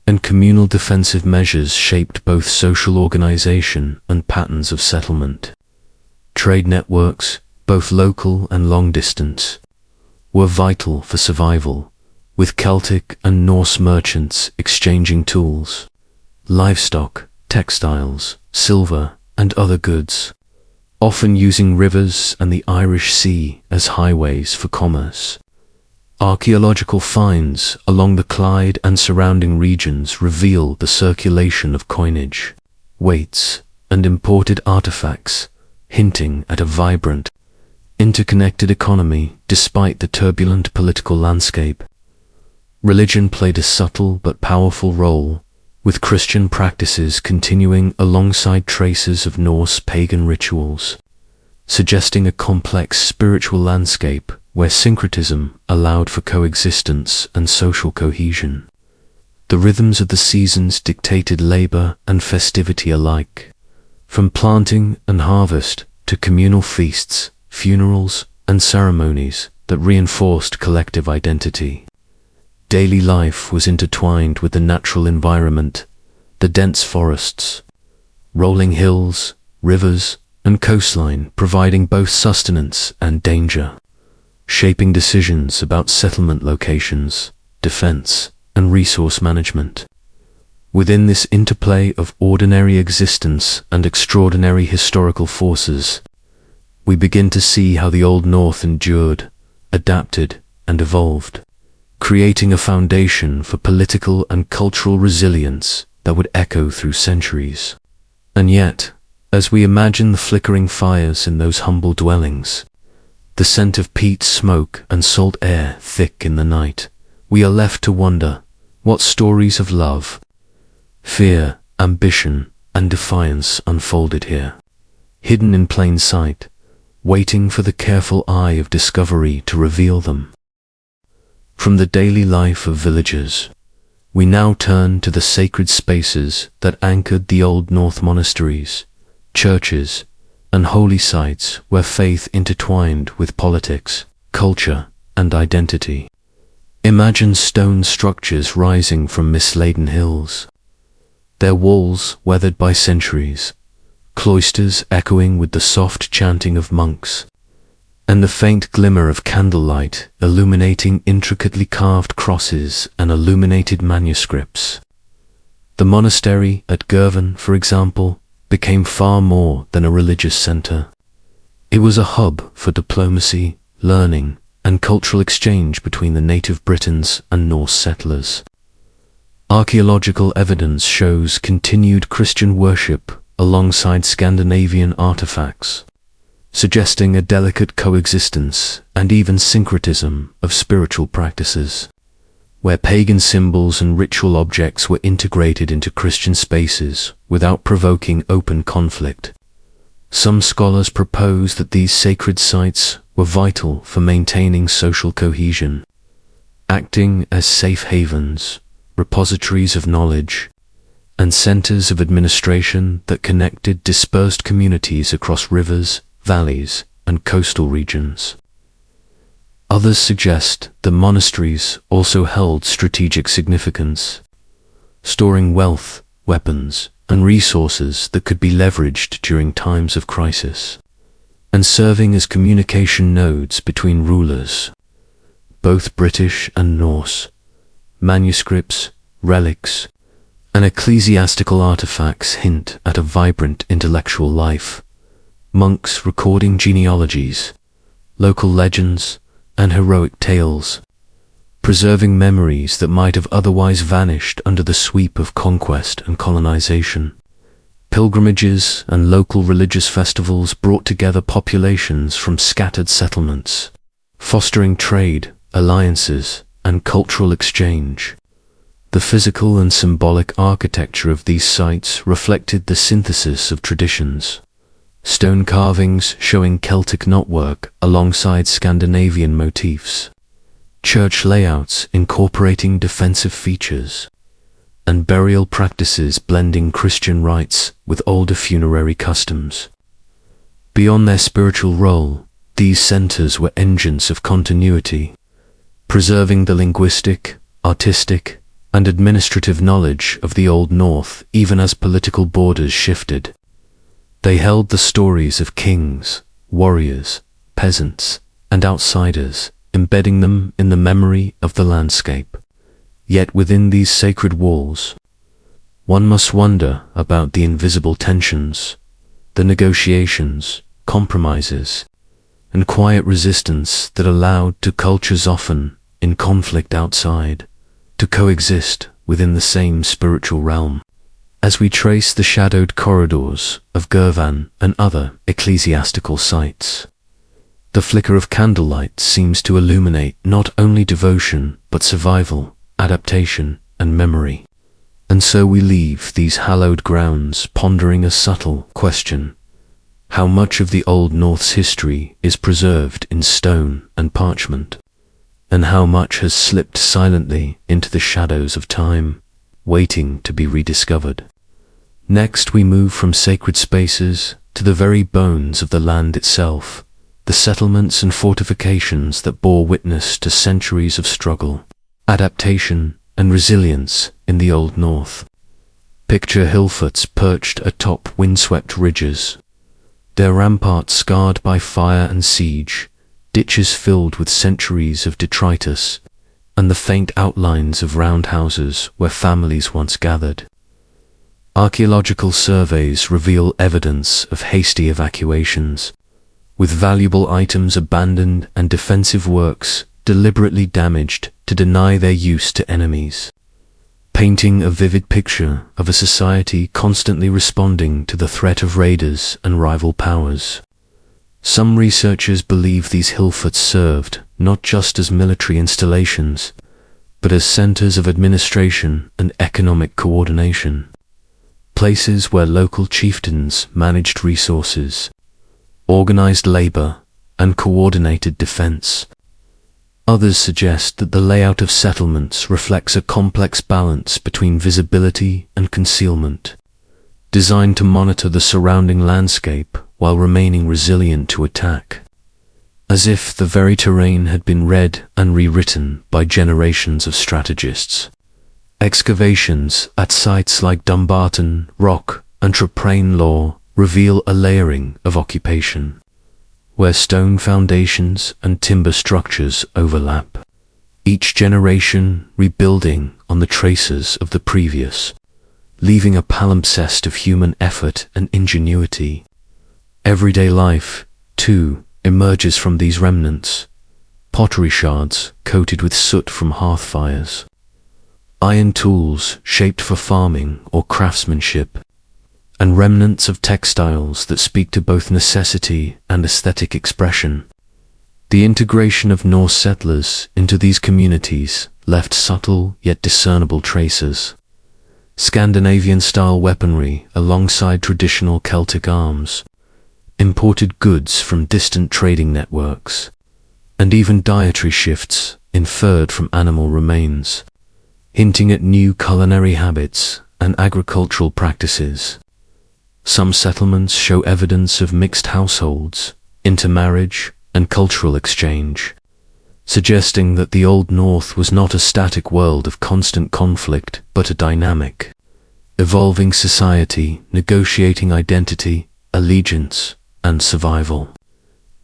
and communal defensive measures shaped both social organization and patterns of settlement. Trade networks, both local and long-distance, were vital for survival, with Celtic and Norse merchants exchanging tools, livestock, textiles, silver, and other goods, often using rivers and the Irish Sea as highways for commerce. Archaeological finds along the Clyde and surrounding regions reveal the circulation of coinage, weights, and imported artifacts, hinting at a vibrant, interconnected economy despite the turbulent political landscape. Religion played a subtle but powerful role, with Christian practices continuing alongside traces of Norse pagan rituals, suggesting a complex spiritual landscape where syncretism allowed for coexistence and social cohesion. The rhythms of the seasons dictated labor and festivity alike, from planting and harvest to communal feasts, funerals, and ceremonies that reinforced collective identity. Daily life was intertwined with the natural environment, the dense forests, rolling hills, rivers, and coastline providing both sustenance and danger, shaping decisions about settlement locations, defense, and resource management. Within this interplay of ordinary existence and extraordinary historical forces, we begin to see how the Old North endured, adapted, and evolved, creating a foundation for political and cultural resilience that would echo through centuries. And yet, as we imagine the flickering fires in those humble dwellings, the scent of peat smoke and salt air thick in the night, we are left to wonder what stories of love, fear, ambition, and defiance unfolded here, hidden in plain sight, waiting for the careful eye of discovery to reveal them. From the daily life of villagers, we now turn to the sacred spaces that anchored the Old North monasteries, churches, and holy sites where faith intertwined with politics, culture, and identity. Imagine stone structures rising from mist-laden hills, their walls weathered by centuries, cloisters echoing with the soft chanting of monks, and the faint glimmer of candlelight illuminating intricately carved crosses and illuminated manuscripts. The monastery at Gododdin, for example, became far more than a religious center. It was a hub for diplomacy, learning, and cultural exchange between the native Britons and Norse settlers. Archaeological evidence shows continued Christian worship alongside Scandinavian artifacts, suggesting a delicate coexistence and even syncretism of spiritual practices, where pagan symbols and ritual objects were integrated into Christian spaces without provoking open conflict. Some scholars propose that these sacred sites were vital for maintaining social cohesion, acting as safe havens, repositories of knowledge, and centers of administration that connected dispersed communities across rivers, valleys, and coastal regions. Others suggest that monasteries also held strategic significance, storing wealth, weapons, and resources that could be leveraged during times of crisis, and serving as communication nodes between rulers, both British and Norse. Manuscripts, relics, and ecclesiastical artifacts hint at a vibrant intellectual life. Monks recording genealogies, local legends, and heroic tales, preserving memories that might have otherwise vanished under the sweep of conquest and colonization. Pilgrimages and local religious festivals brought together populations from scattered settlements, fostering trade, alliances, and cultural exchange. The physical and symbolic architecture of these sites reflected the synthesis of traditions. Stone carvings showing Celtic knotwork alongside Scandinavian motifs, church layouts incorporating defensive features, and burial practices blending Christian rites with older funerary customs. Beyond their spiritual role, these centers were engines of continuity, preserving the linguistic, artistic, and administrative knowledge of the Old North even as political borders shifted. They held the stories of kings, warriors, peasants, and outsiders, embedding them in the memory of the landscape. Yet within these sacred walls, one must wonder about the invisible tensions, the negotiations, compromises, and quiet resistance that allowed to cultures often in conflict outside to coexist within the same spiritual realm. As we trace the shadowed corridors of Gododdin and other ecclesiastical sites, the flicker of candlelight seems to illuminate not only devotion but survival, adaptation, and memory. And so we leave these hallowed grounds pondering a subtle question: how much of the Old North's history is preserved in stone and parchment, and how much has slipped silently into the shadows of time, waiting to be rediscovered? Next we move from sacred spaces to the very bones of the land itself, the settlements and fortifications that bore witness to centuries of struggle, adaptation, and resilience in the Old North. Picture hillforts perched atop windswept ridges, their ramparts scarred by fire and siege, ditches filled with centuries of detritus, and the faint outlines of roundhouses where families once gathered. Archaeological surveys reveal evidence of hasty evacuations, with valuable items abandoned and defensive works deliberately damaged to deny their use to enemies. painting a vivid picture of a society constantly responding to the threat of raiders and rival powers. Some researchers believe these hill forts served not just as military installations, but as centers of administration and economic coordination, places where local chieftains managed resources, organized labor, and coordinated defense. Others suggest that the layout of settlements reflects a complex balance between visibility and concealment, designed to monitor the surrounding landscape while remaining resilient to attack, as if the very terrain had been read and rewritten by generations of strategists. Excavations at sites like Dumbarton, Rock, and Traprain reveal a layering of occupation, where stone foundations and timber structures overlap, each generation rebuilding on the traces of the previous, leaving a palimpsest of human effort and ingenuity. Everyday life, too, emerges from these remnants: pottery shards coated with soot from hearth fires, iron tools shaped for farming or craftsmanship, and remnants of textiles that speak to both necessity and aesthetic expression. The integration of Norse settlers into these communities left subtle yet discernible traces: Scandinavian-style weaponry alongside traditional Celtic arms, imported goods from distant trading networks, and even dietary shifts inferred from animal remains, hinting at new culinary habits and agricultural practices. Some settlements show evidence of mixed households, intermarriage, and cultural exchange, suggesting that the Old North was not a static world of constant conflict, but a dynamic, evolving society negotiating identity, allegiance, and survival.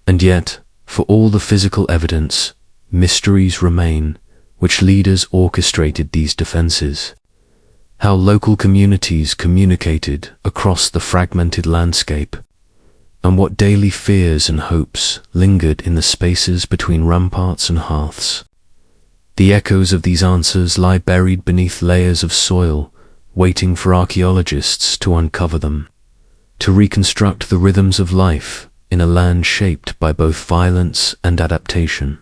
And yet, for all the physical evidence, mysteries remain: which leaders orchestrated these defenses, how local communities communicated across the fragmented landscape, and what daily fears and hopes lingered in the spaces between ramparts and hearths. The echoes of these answers lie buried beneath layers of soil, waiting for archaeologists to uncover them, to reconstruct the rhythms of life in a land shaped by both violence and adaptation.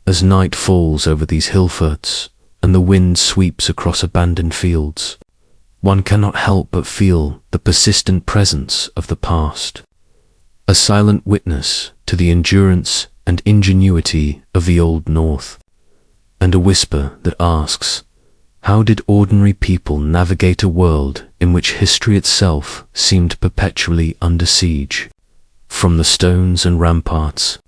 As night falls over these hill forts and the wind sweeps across abandoned fields, one cannot help but feel the persistent presence of the past, a silent witness to the endurance and ingenuity of the Old North, and a whisper that asks, how did ordinary people navigate a world in which history itself seemed perpetually under siege? From the stones and ramparts,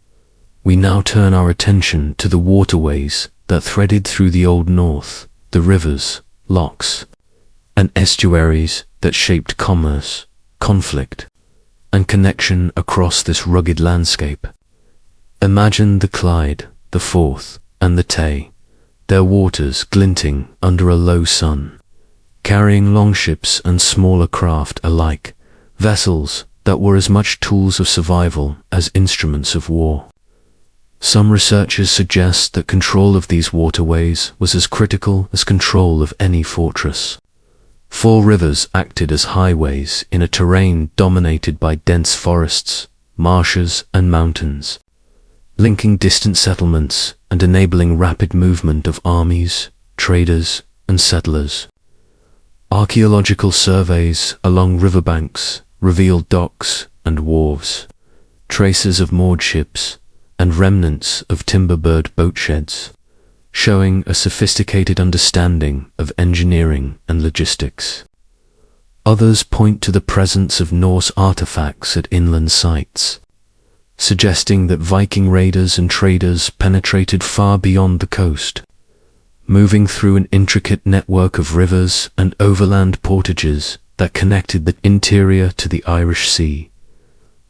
we now turn our attention to the waterways that threaded through the Old North, the rivers, lochs, and estuaries that shaped commerce, conflict, and connection across this rugged landscape. Imagine the Clyde, the Forth, and the Tay, their waters glinting under a low sun, carrying longships and smaller craft alike, vessels that were as much tools of survival as instruments of war. Some researchers suggest that control of these waterways was as critical as control of any fortress. 4 rivers acted as highways in a terrain dominated by dense forests, marshes, and mountains, linking distant settlements and enabling rapid movement of armies, traders, and settlers. Archaeological surveys along riverbanks revealed docks and wharves, traces of moored ships, and remnants of timber-bird boat sheds, showing a sophisticated understanding of engineering and logistics. Others point to the presence of Norse artifacts at inland sites, suggesting that Viking raiders and traders penetrated far beyond the coast, moving through an intricate network of rivers and overland portages that connected the interior to the Irish Sea.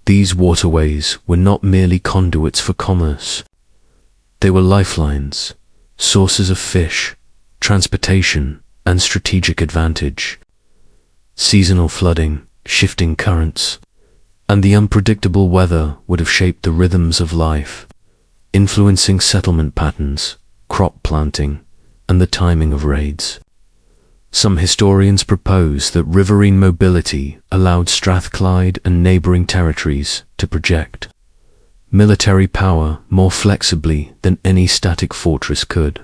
These waterways were not merely conduits for commerce. They were lifelines, sources of fish, transportation, and strategic advantage. Seasonal flooding, shifting currents, and the unpredictable weather would have shaped the rhythms of life, influencing settlement patterns, crop planting, and the timing of raids. Some historians propose that riverine mobility allowed Strathclyde and neighbouring territories to project military power more flexibly than any static fortress could,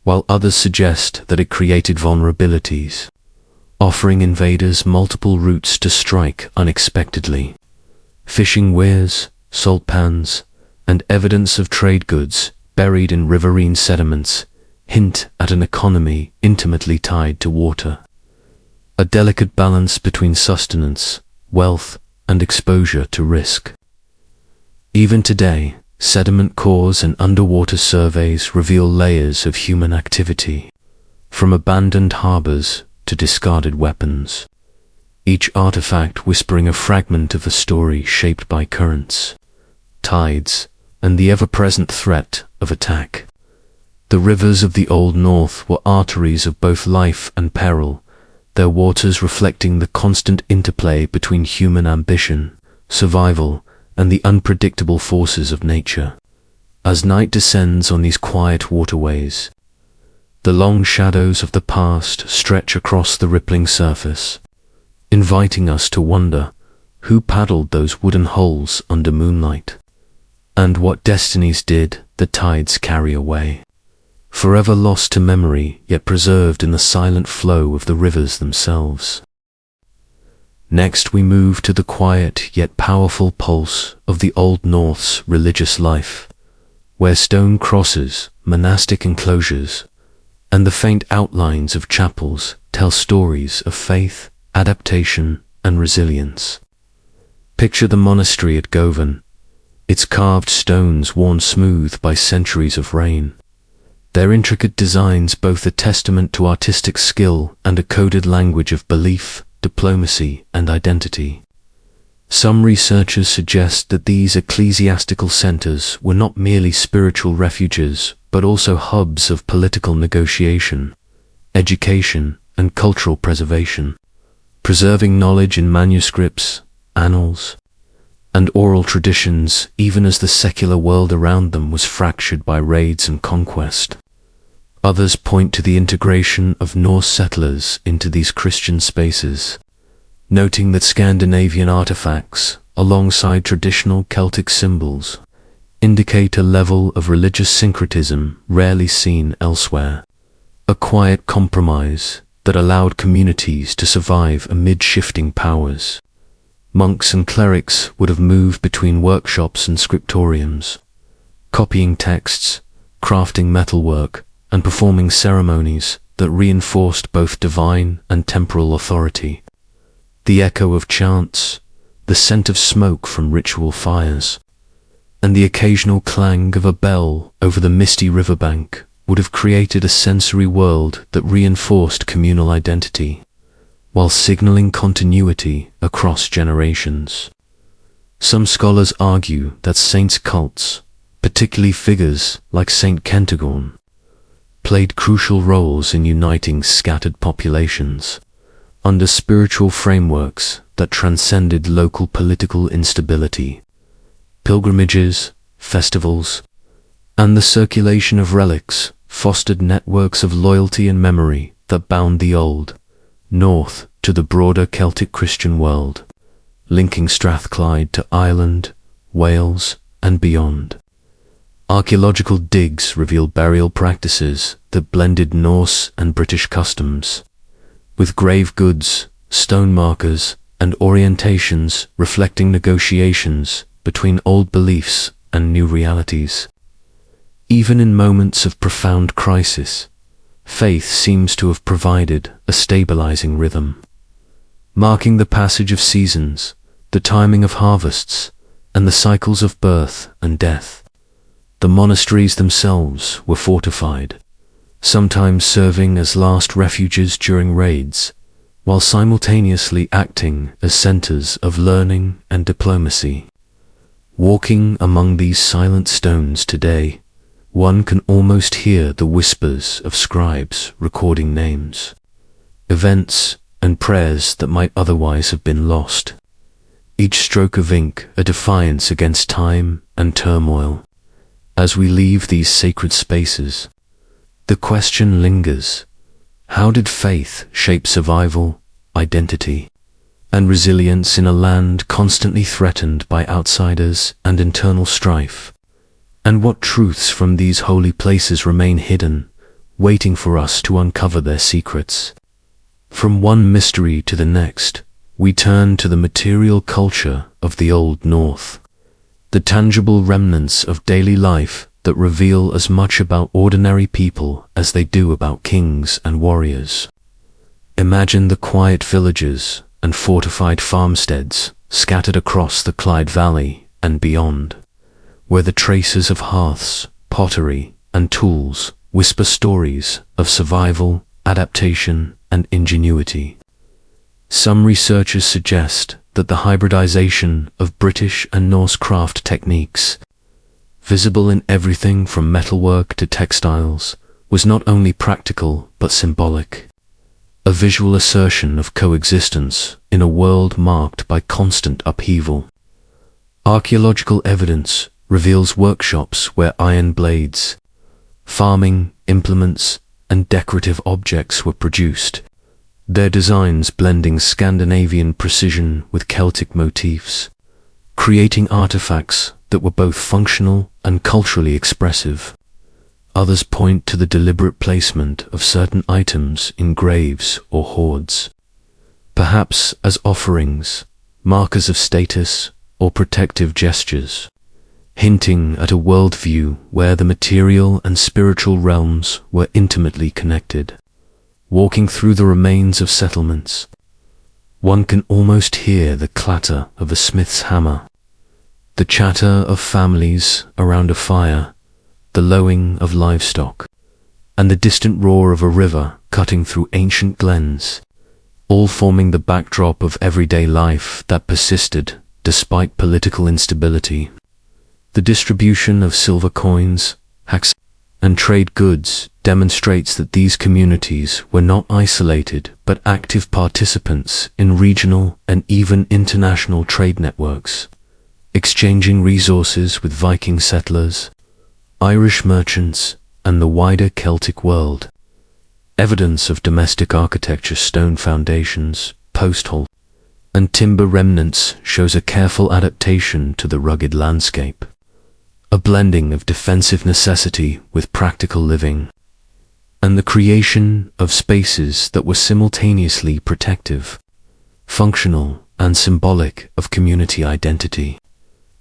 while others suggest that it created vulnerabilities, offering invaders multiple routes to strike unexpectedly. Fishing weirs, salt pans, and evidence of trade goods buried in riverine sediments hint at an economy intimately tied to water, a delicate balance between sustenance, wealth, and exposure to risk. Even today, sediment cores and underwater surveys reveal layers of human activity, from abandoned harbors to discarded weapons, each artifact whispering a fragment of a story shaped by currents, tides, and the ever-present threat of attack. The rivers of the Old North were arteries of both life and peril, their waters reflecting the constant interplay between human ambition, survival, and the unpredictable forces of nature. As night descends on these quiet waterways, the long shadows of the past stretch across the rippling surface, inviting us to wonder who paddled those wooden holes under moonlight, and what destinies did the tides carry away, forever lost to memory yet preserved in the silent flow of the rivers themselves. Next we move to the quiet yet powerful pulse of the Old North's religious life, where stone crosses, monastic enclosures, and the faint outlines of chapels tell stories of faith, adaptation, and resilience. Picture the monastery at Gododdin, its carved stones worn smooth by centuries of rain, their intricate designs both a testament to artistic skill and a coded language of belief, diplomacy, and identity. Some researchers suggest that these ecclesiastical centers were not merely spiritual refuges, but also hubs of political negotiation, education, and cultural preservation, preserving knowledge in manuscripts, annals, and oral traditions even as the secular world around them was fractured by raids and conquest. Others point to the integration of Norse settlers into these Christian spaces, noting that Scandinavian artifacts, alongside traditional Celtic symbols, indicate a level of religious syncretism rarely seen elsewhere, a quiet compromise that allowed communities to survive amid shifting powers. Monks and clerics would have moved between workshops and scriptoriums, copying texts, crafting metalwork, and performing ceremonies that reinforced both divine and temporal authority. The echo of chants, the scent of smoke from ritual fires, and the occasional clang of a bell over the misty riverbank would have created a sensory world that reinforced communal identity, while signaling continuity across generations. Some scholars argue that saints' cults, particularly figures like Saint Kentigern, played crucial roles in uniting scattered populations under spiritual frameworks that transcended local political instability. Pilgrimages, festivals, and the circulation of relics fostered networks of loyalty and memory that bound the Old North to the broader Celtic Christian world, linking Strathclyde to Ireland, Wales, and beyond. Archaeological digs reveal burial practices that blended Norse and British customs, with grave goods, stone markers, and orientations reflecting negotiations between old beliefs and new realities. Even in moments of profound crisis, faith seems to have provided a stabilizing rhythm, marking the passage of seasons, the timing of harvests, and the cycles of birth and death. The monasteries themselves were fortified, sometimes serving as last refuges during raids, while simultaneously acting as centers of learning and diplomacy. Walking among these silent stones today, one can almost hear the whispers of scribes recording names, events, and prayers that might otherwise have been lost, each stroke of ink a defiance against time and turmoil. As we leave these sacred spaces, the question lingers: How did faith shape survival, identity, and resilience in a land constantly threatened by outsiders and internal strife? And what truths from these holy places remain hidden, waiting for us to uncover their secrets? From one mystery to the next, we turn to the material culture of the Old North, the tangible remnants of daily life that reveal as much about ordinary people as they do about kings and warriors. Imagine the quiet villages and fortified farmsteads scattered across the Clyde Valley and beyond, where the traces of hearths, pottery, and tools whisper stories of survival, adaptation, and ingenuity. Some researchers suggest that the hybridization of British and Norse craft techniques, visible in everything from metalwork to textiles, was not only practical but symbolic, a visual assertion of coexistence in a world marked by constant upheaval. Archaeological evidence reveals workshops where iron blades, farming implements, and decorative objects were produced, their designs blending Scandinavian precision with Celtic motifs, creating artifacts that were both functional and culturally expressive. Others point to the deliberate placement of certain items in graves or hoards, perhaps as offerings, markers of status, or protective gestures, hinting at a worldview where the material and spiritual realms were intimately connected. Walking through the remains of settlements, one can almost hear the clatter of a smith's hammer, the chatter of families around a fire, the lowing of livestock, and the distant roar of a river cutting through ancient glens, all forming the backdrop of everyday life that persisted despite political instability. The distribution of silver coins, hacks, and trade goods demonstrates that these communities were not isolated but active participants in regional and even international trade networks, exchanging resources with Viking settlers, Irish merchants, and the wider Celtic world. Evidence of domestic architecture, stone foundations, post holes, and timber remnants shows a careful adaptation to the rugged landscape, a blending of defensive necessity with practical living, and the creation of spaces that were simultaneously protective, functional, and symbolic of community identity.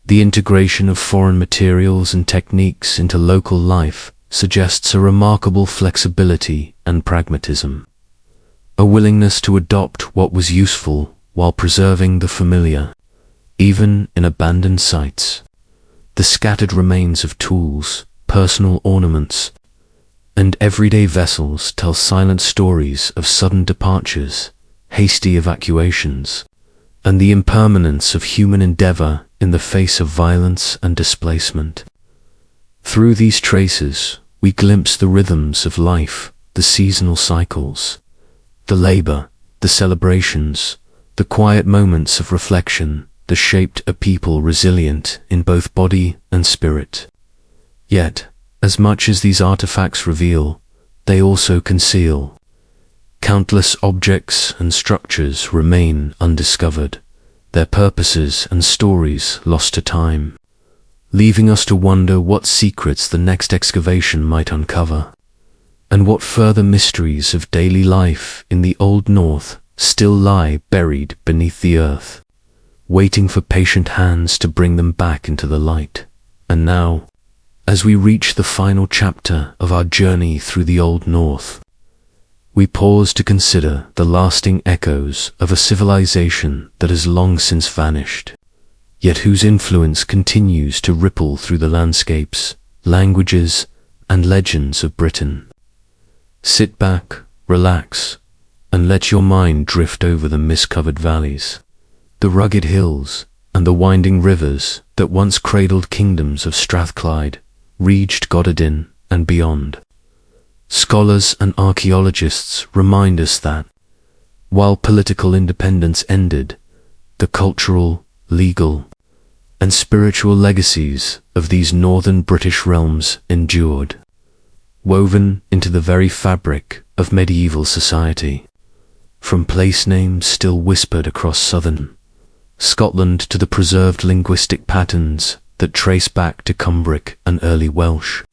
The integration of foreign materials and techniques into local life suggests a remarkable flexibility and pragmatism, a willingness to adopt what was useful while preserving the familiar, even in abandoned sites. The scattered remains of tools, personal ornaments, and everyday vessels tell silent stories of sudden departures, hasty evacuations, and the impermanence of human endeavor in the face of violence and displacement. Through these traces, we glimpse the rhythms of life, the seasonal cycles, the labor, the celebrations, the quiet moments of reflection that shaped a people resilient in both body and spirit. Yet, as much as these artifacts reveal, they also conceal. Countless objects and structures remain undiscovered, their purposes and stories lost to time, leaving us to wonder what secrets the next excavation might uncover, and what further mysteries of daily life in the Old North still lie buried beneath the earth, waiting for patient hands to bring them back into the light. And now, as we reach the final chapter of our journey through the Old North, we pause to consider the lasting echoes of a civilization that has long since vanished, yet whose influence continues to ripple through the landscapes, languages, and legends of Britain. Sit back, relax, and let your mind drift over the mist-covered valleys, the rugged hills, and the winding rivers that once cradled kingdoms of Strathclyde, Rheged, Gododdin, and beyond. Scholars and archaeologists remind us that, while political independence ended, the cultural, legal, and spiritual legacies of these northern British realms endured, woven into the very fabric of medieval society, from place names still whispered across southern Scotland to the preserved linguistic patterns that trace back to Cumbric and early Welsh.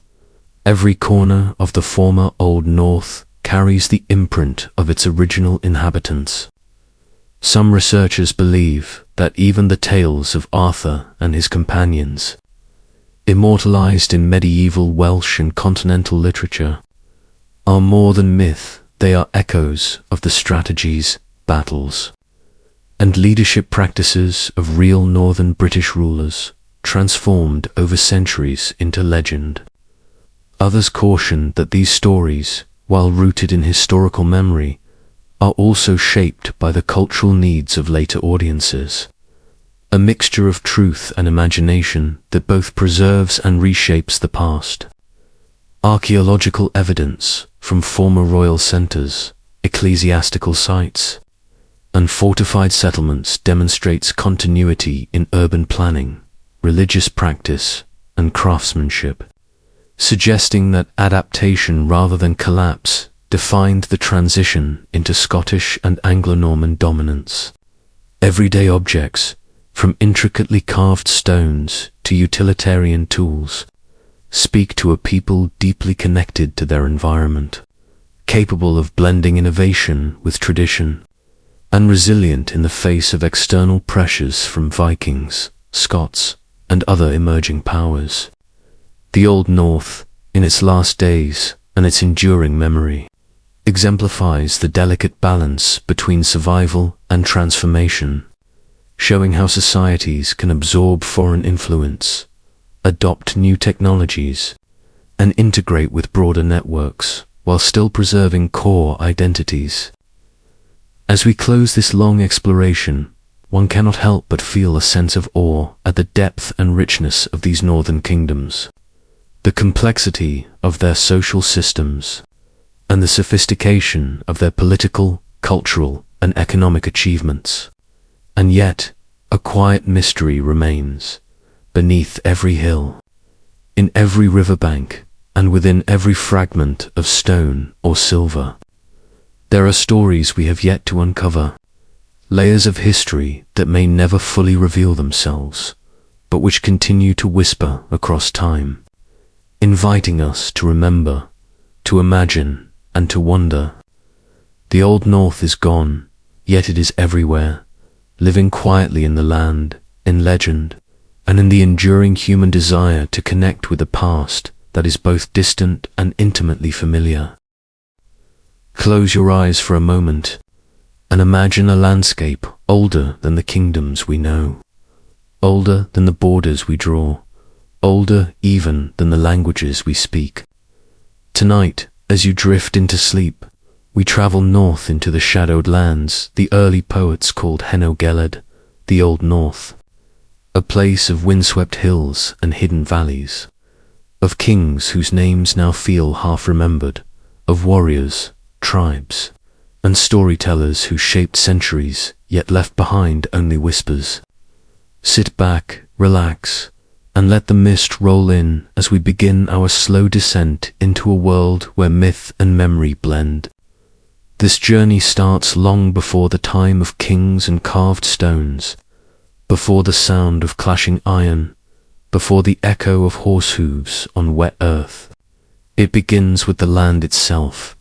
Every corner of the former Old North carries the imprint of its original inhabitants. Some researchers believe that even the tales of Arthur and his companions, immortalized in medieval Welsh and continental literature, are more than myth. They are echoes of the strategies, battles, and leadership practices of real northern British rulers, transformed over centuries into legend. Others caution that these stories, while rooted in historical memory, are also shaped by the cultural needs of later audiences, a mixture of truth and imagination that both preserves and reshapes the past. Archaeological evidence from former royal centres, ecclesiastical sites, and fortified settlements demonstrates continuity in urban planning, religious practice, and craftsmanship, suggesting that adaptation rather than collapse defined the transition into Scottish and Anglo-Norman dominance. Everyday objects, from intricately carved stones to utilitarian tools, speak to a people deeply connected to their environment, capable of blending innovation with tradition, and resilient in the face of external pressures from Vikings, Scots, and other emerging powers. The Old North, in its last days and its enduring memory, exemplifies the delicate balance between survival and transformation, showing how societies can absorb foreign influence, adopt new technologies, and integrate with broader networks while still preserving core identities. As we close this long exploration, one cannot help but feel a sense of awe at the depth and richness of these northern kingdoms, the complexity of their social systems, and the sophistication of their political, cultural, and economic achievements. And yet, a quiet mystery remains beneath every hill, in every riverbank, and within every fragment of stone or silver. There are stories we have yet to uncover, layers of history that may never fully reveal themselves, but which continue to whisper across time, inviting us to remember, to imagine, and to wonder. The Old North is gone, yet it is everywhere, living quietly in the land, in legend, and in the enduring human desire to connect with a past that is both distant and intimately familiar. Close your eyes for a moment and imagine a landscape older than the kingdoms we know, older than the borders we draw, older even than the languages we speak. Tonight, as you drift into sleep, we travel north into the shadowed lands the early poets called Hen Ogledd, the Old North, a place of windswept hills and hidden valleys, of kings whose names now feel half-remembered, of warriors, tribes, and storytellers who shaped centuries yet left behind only whispers. Sit back, relax, and let the mist roll in as we begin our slow descent into a world where myth and memory blend. This journey starts long before the time of kings and carved stones, before the sound of clashing iron, before the echo of horse hooves on wet earth. It begins with the land itself.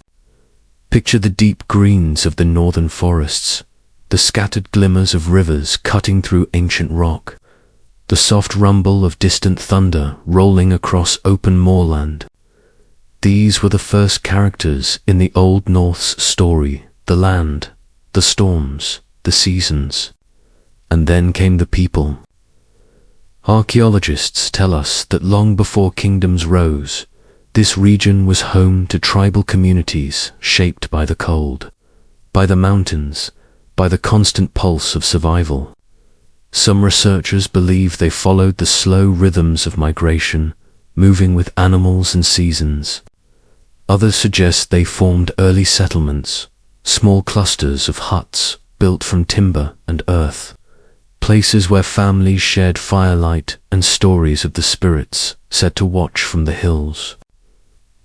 Picture the deep greens of the northern forests, the scattered glimmers of rivers cutting through ancient rock, the soft rumble of distant thunder rolling across open moorland. These were the first characters in the Old North's story, the land, the storms, the seasons. And then came the people. Archaeologists tell us that long before kingdoms rose, this region was home to tribal communities shaped by the cold, by the mountains, by the constant pulse of survival. Some researchers believe they followed the slow rhythms of migration, moving with animals and seasons. Others suggest they formed early settlements, small clusters of huts built from timber and earth, places where families shared firelight and stories of the spirits said to watch from the hills.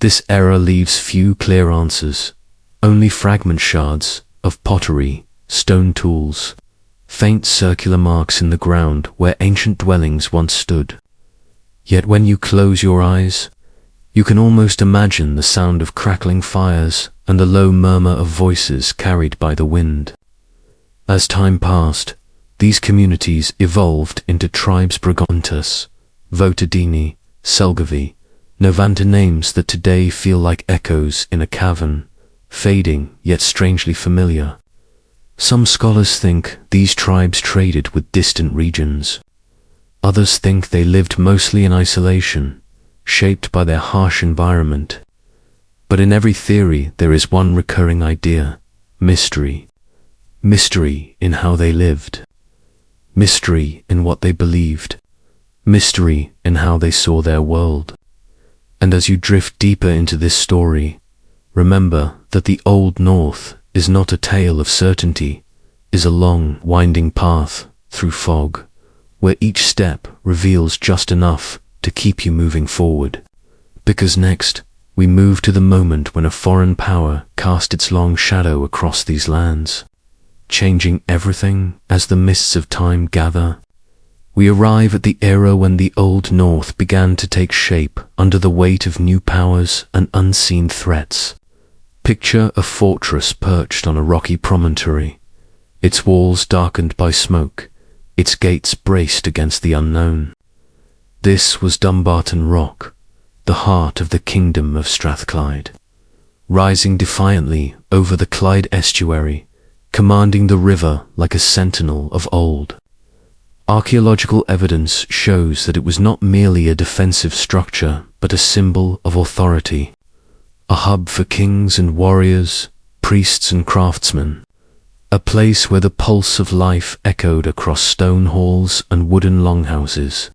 This era leaves few clear answers, only fragment shards of pottery, stone tools, faint circular marks in the ground where ancient dwellings once stood. Yet when you close your eyes, you can almost imagine the sound of crackling fires and the low murmur of voices carried by the wind. As time passed, these communities evolved into tribes Brigontus, Votadini, Selgavi, Novanta, names that today feel like echoes in a cavern, fading yet strangely familiar. Some scholars think these tribes traded with distant regions. Others think they lived mostly in isolation, shaped by their harsh environment. But in every theory there is one recurring idea: mystery. Mystery in how they lived. Mystery in what they believed. Mystery in how they saw their world. And as you drift deeper into this story, remember that the Old North is not a tale of certainty, is a long, winding path through fog, where each step reveals just enough to keep you moving forward. Because next, we move to the moment when a foreign power cast its long shadow across these lands, changing everything as the mists of time gather. We arrive at the era when the Old North began to take shape under the weight of new powers and unseen threats. Picture a fortress perched on a rocky promontory, its walls darkened by smoke, its gates braced against the unknown. This was Dumbarton Rock, the heart of the kingdom of Strathclyde, rising defiantly over the Clyde estuary, commanding the river like a sentinel of old. Archaeological evidence shows that it was not merely a defensive structure, but a symbol of authority, a hub for kings and warriors, priests and craftsmen, a place where the pulse of life echoed across stone halls and wooden longhouses.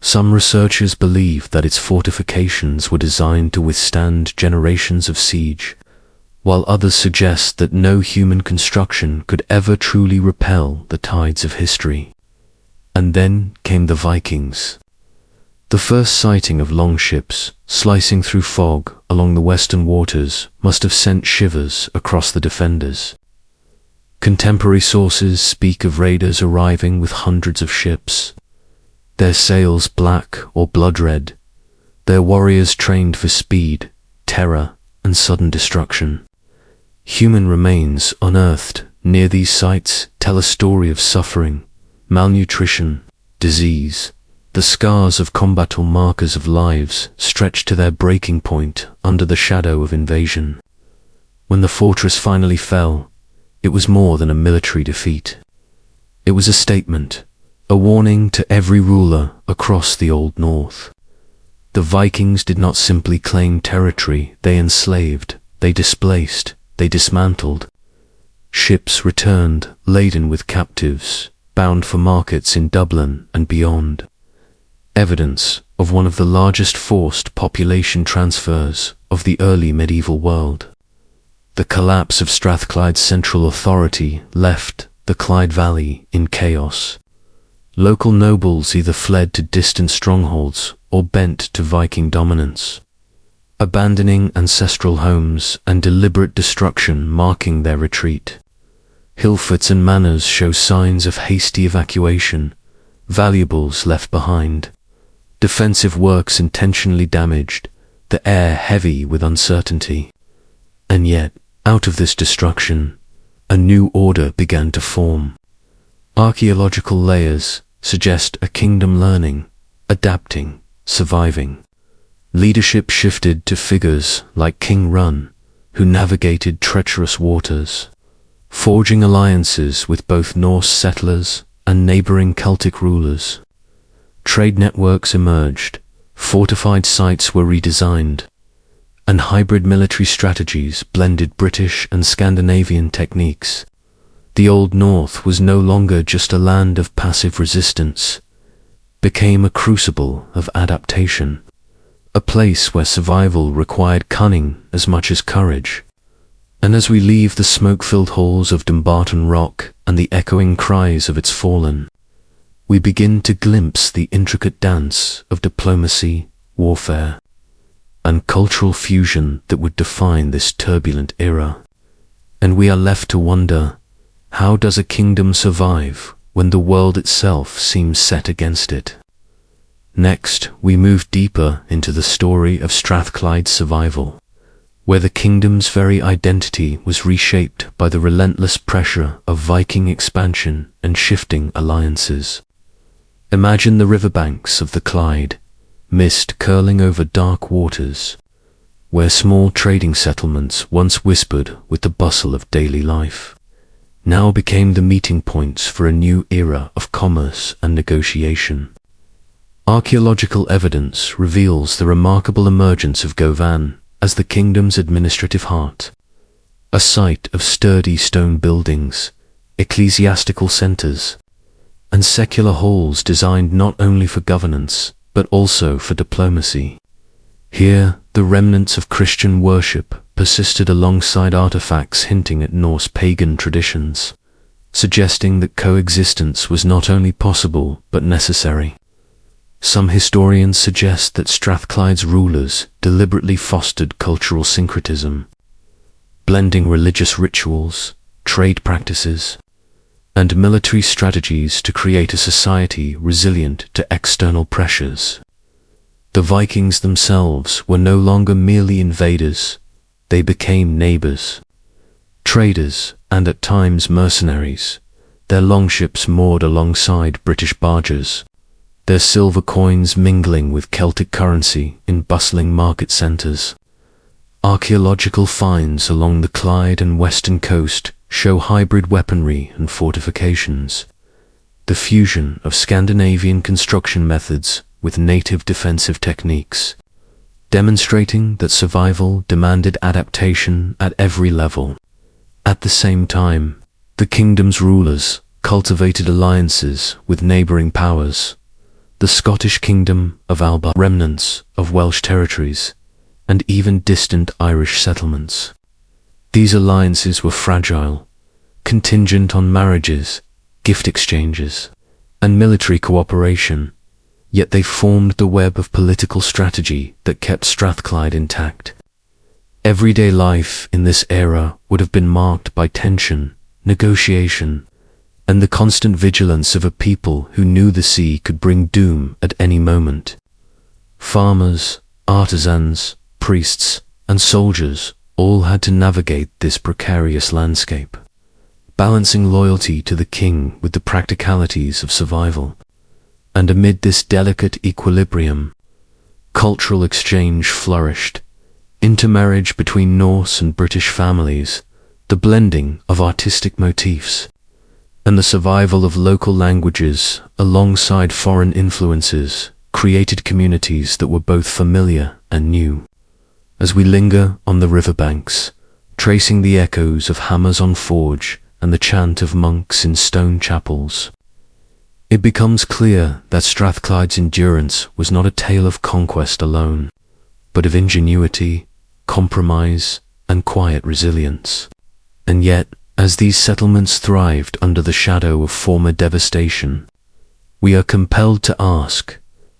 Some researchers believe that its fortifications were designed to withstand generations of siege, while others suggest that no human construction could ever truly repel the tides of history. And then came the Vikings. The first sighting of longships slicing through fog along the western waters must have sent shivers across the defenders. Contemporary sources speak of raiders arriving with hundreds of ships, their sails black or blood red, their warriors trained for speed, terror, and sudden destruction. Human remains unearthed near these sites tell a story of suffering, malnutrition, disease, the scars of combattle markers of lives stretched to their breaking point under the shadow of invasion. When the fortress finally fell, it was more than a military defeat. It was a statement, a warning to every ruler across the Old North. The Vikings did not simply claim territory, they enslaved, they displaced, they dismantled. Ships returned laden with captives, bound for markets in Dublin and beyond. Evidence of one of the largest forced population transfers of the early medieval world. The collapse of Strathclyde's central authority left the Clyde Valley in chaos. Local nobles either fled to distant strongholds or bent to Viking dominance, abandoning ancestral homes and deliberate destruction marking their retreat. Hillforts and manors show signs of hasty evacuation, valuables left behind, defensive works intentionally damaged, the air heavy with uncertainty. And yet, out of this destruction, a new order began to form. Archaeological layers suggest a kingdom learning, adapting, surviving. Leadership shifted to figures like King Run, who navigated treacherous waters, forging alliances with both Norse settlers and neighboring Celtic rulers. Trade networks emerged, fortified sites were redesigned, and hybrid military strategies blended British and Scandinavian techniques. The Old North was no longer just a land of passive resistance, became a crucible of adaptation, a place where survival required cunning as much as courage. And as we leave the smoke-filled halls of Dumbarton Rock and the echoing cries of its fallen, we begin to glimpse the intricate dance of diplomacy, warfare, and cultural fusion that would define this turbulent era. And we are left to wonder, how does a kingdom survive when the world itself seems set against it? Next, we move deeper into the story of Strathclyde's survival, where the kingdom's very identity was reshaped by the relentless pressure of Viking expansion and shifting alliances. Imagine the riverbanks of the Clyde, mist curling over dark waters, where small trading settlements once whispered with the bustle of daily life, now became the meeting points for a new era of commerce and negotiation. Archaeological evidence reveals the remarkable emergence of Gododdin as the kingdom's administrative heart, a site of sturdy stone buildings, ecclesiastical centres, and secular halls designed not only for governance, but also for diplomacy. Here, the remnants of Christian worship persisted alongside artifacts hinting at Norse pagan traditions, suggesting that coexistence was not only possible but necessary. Some historians suggest that Strathclyde's rulers deliberately fostered cultural syncretism, blending religious rituals, trade practices, and military strategies to create a society resilient to external pressures. The Vikings themselves were no longer merely invaders, they became neighbors, traders, and at times mercenaries, their longships moored alongside British barges, their silver coins mingling with Celtic currency in bustling market centres. Archaeological finds along the Clyde and western coast show hybrid weaponry and fortifications, the fusion of Scandinavian construction methods with native defensive techniques, demonstrating that survival demanded adaptation at every level. At the same time, the kingdom's rulers cultivated alliances with neighbouring powers, the Scottish kingdom of Alba, remnants of Welsh territories, and even distant Irish settlements. These alliances were fragile, contingent on marriages, gift exchanges, and military cooperation, yet they formed the web of political strategy that kept Strathclyde intact. Everyday life in this era would have been marked by tension, negotiation, and the constant vigilance of a people who knew the sea could bring doom at any moment. Farmers, artisans, priests, and soldiers all had to navigate this precarious landscape, balancing loyalty to the king with the practicalities of survival. And amid this delicate equilibrium, cultural exchange flourished, intermarriage between Norse and British families, the blending of artistic motifs, and the survival of local languages alongside foreign influences created communities that were both familiar and new. As we linger on the riverbanks, tracing the echoes of hammers on forge and the chant of monks in stone chapels, it becomes clear that Strathclyde's endurance was not a tale of conquest alone, but of ingenuity, compromise, and quiet resilience. And yet, as these settlements thrived under the shadow of former devastation, we are compelled to ask,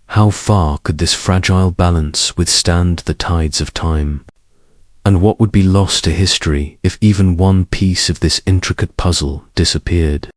how far could this fragile balance withstand the tides of time? And what would be lost to history if even one piece of this intricate puzzle disappeared?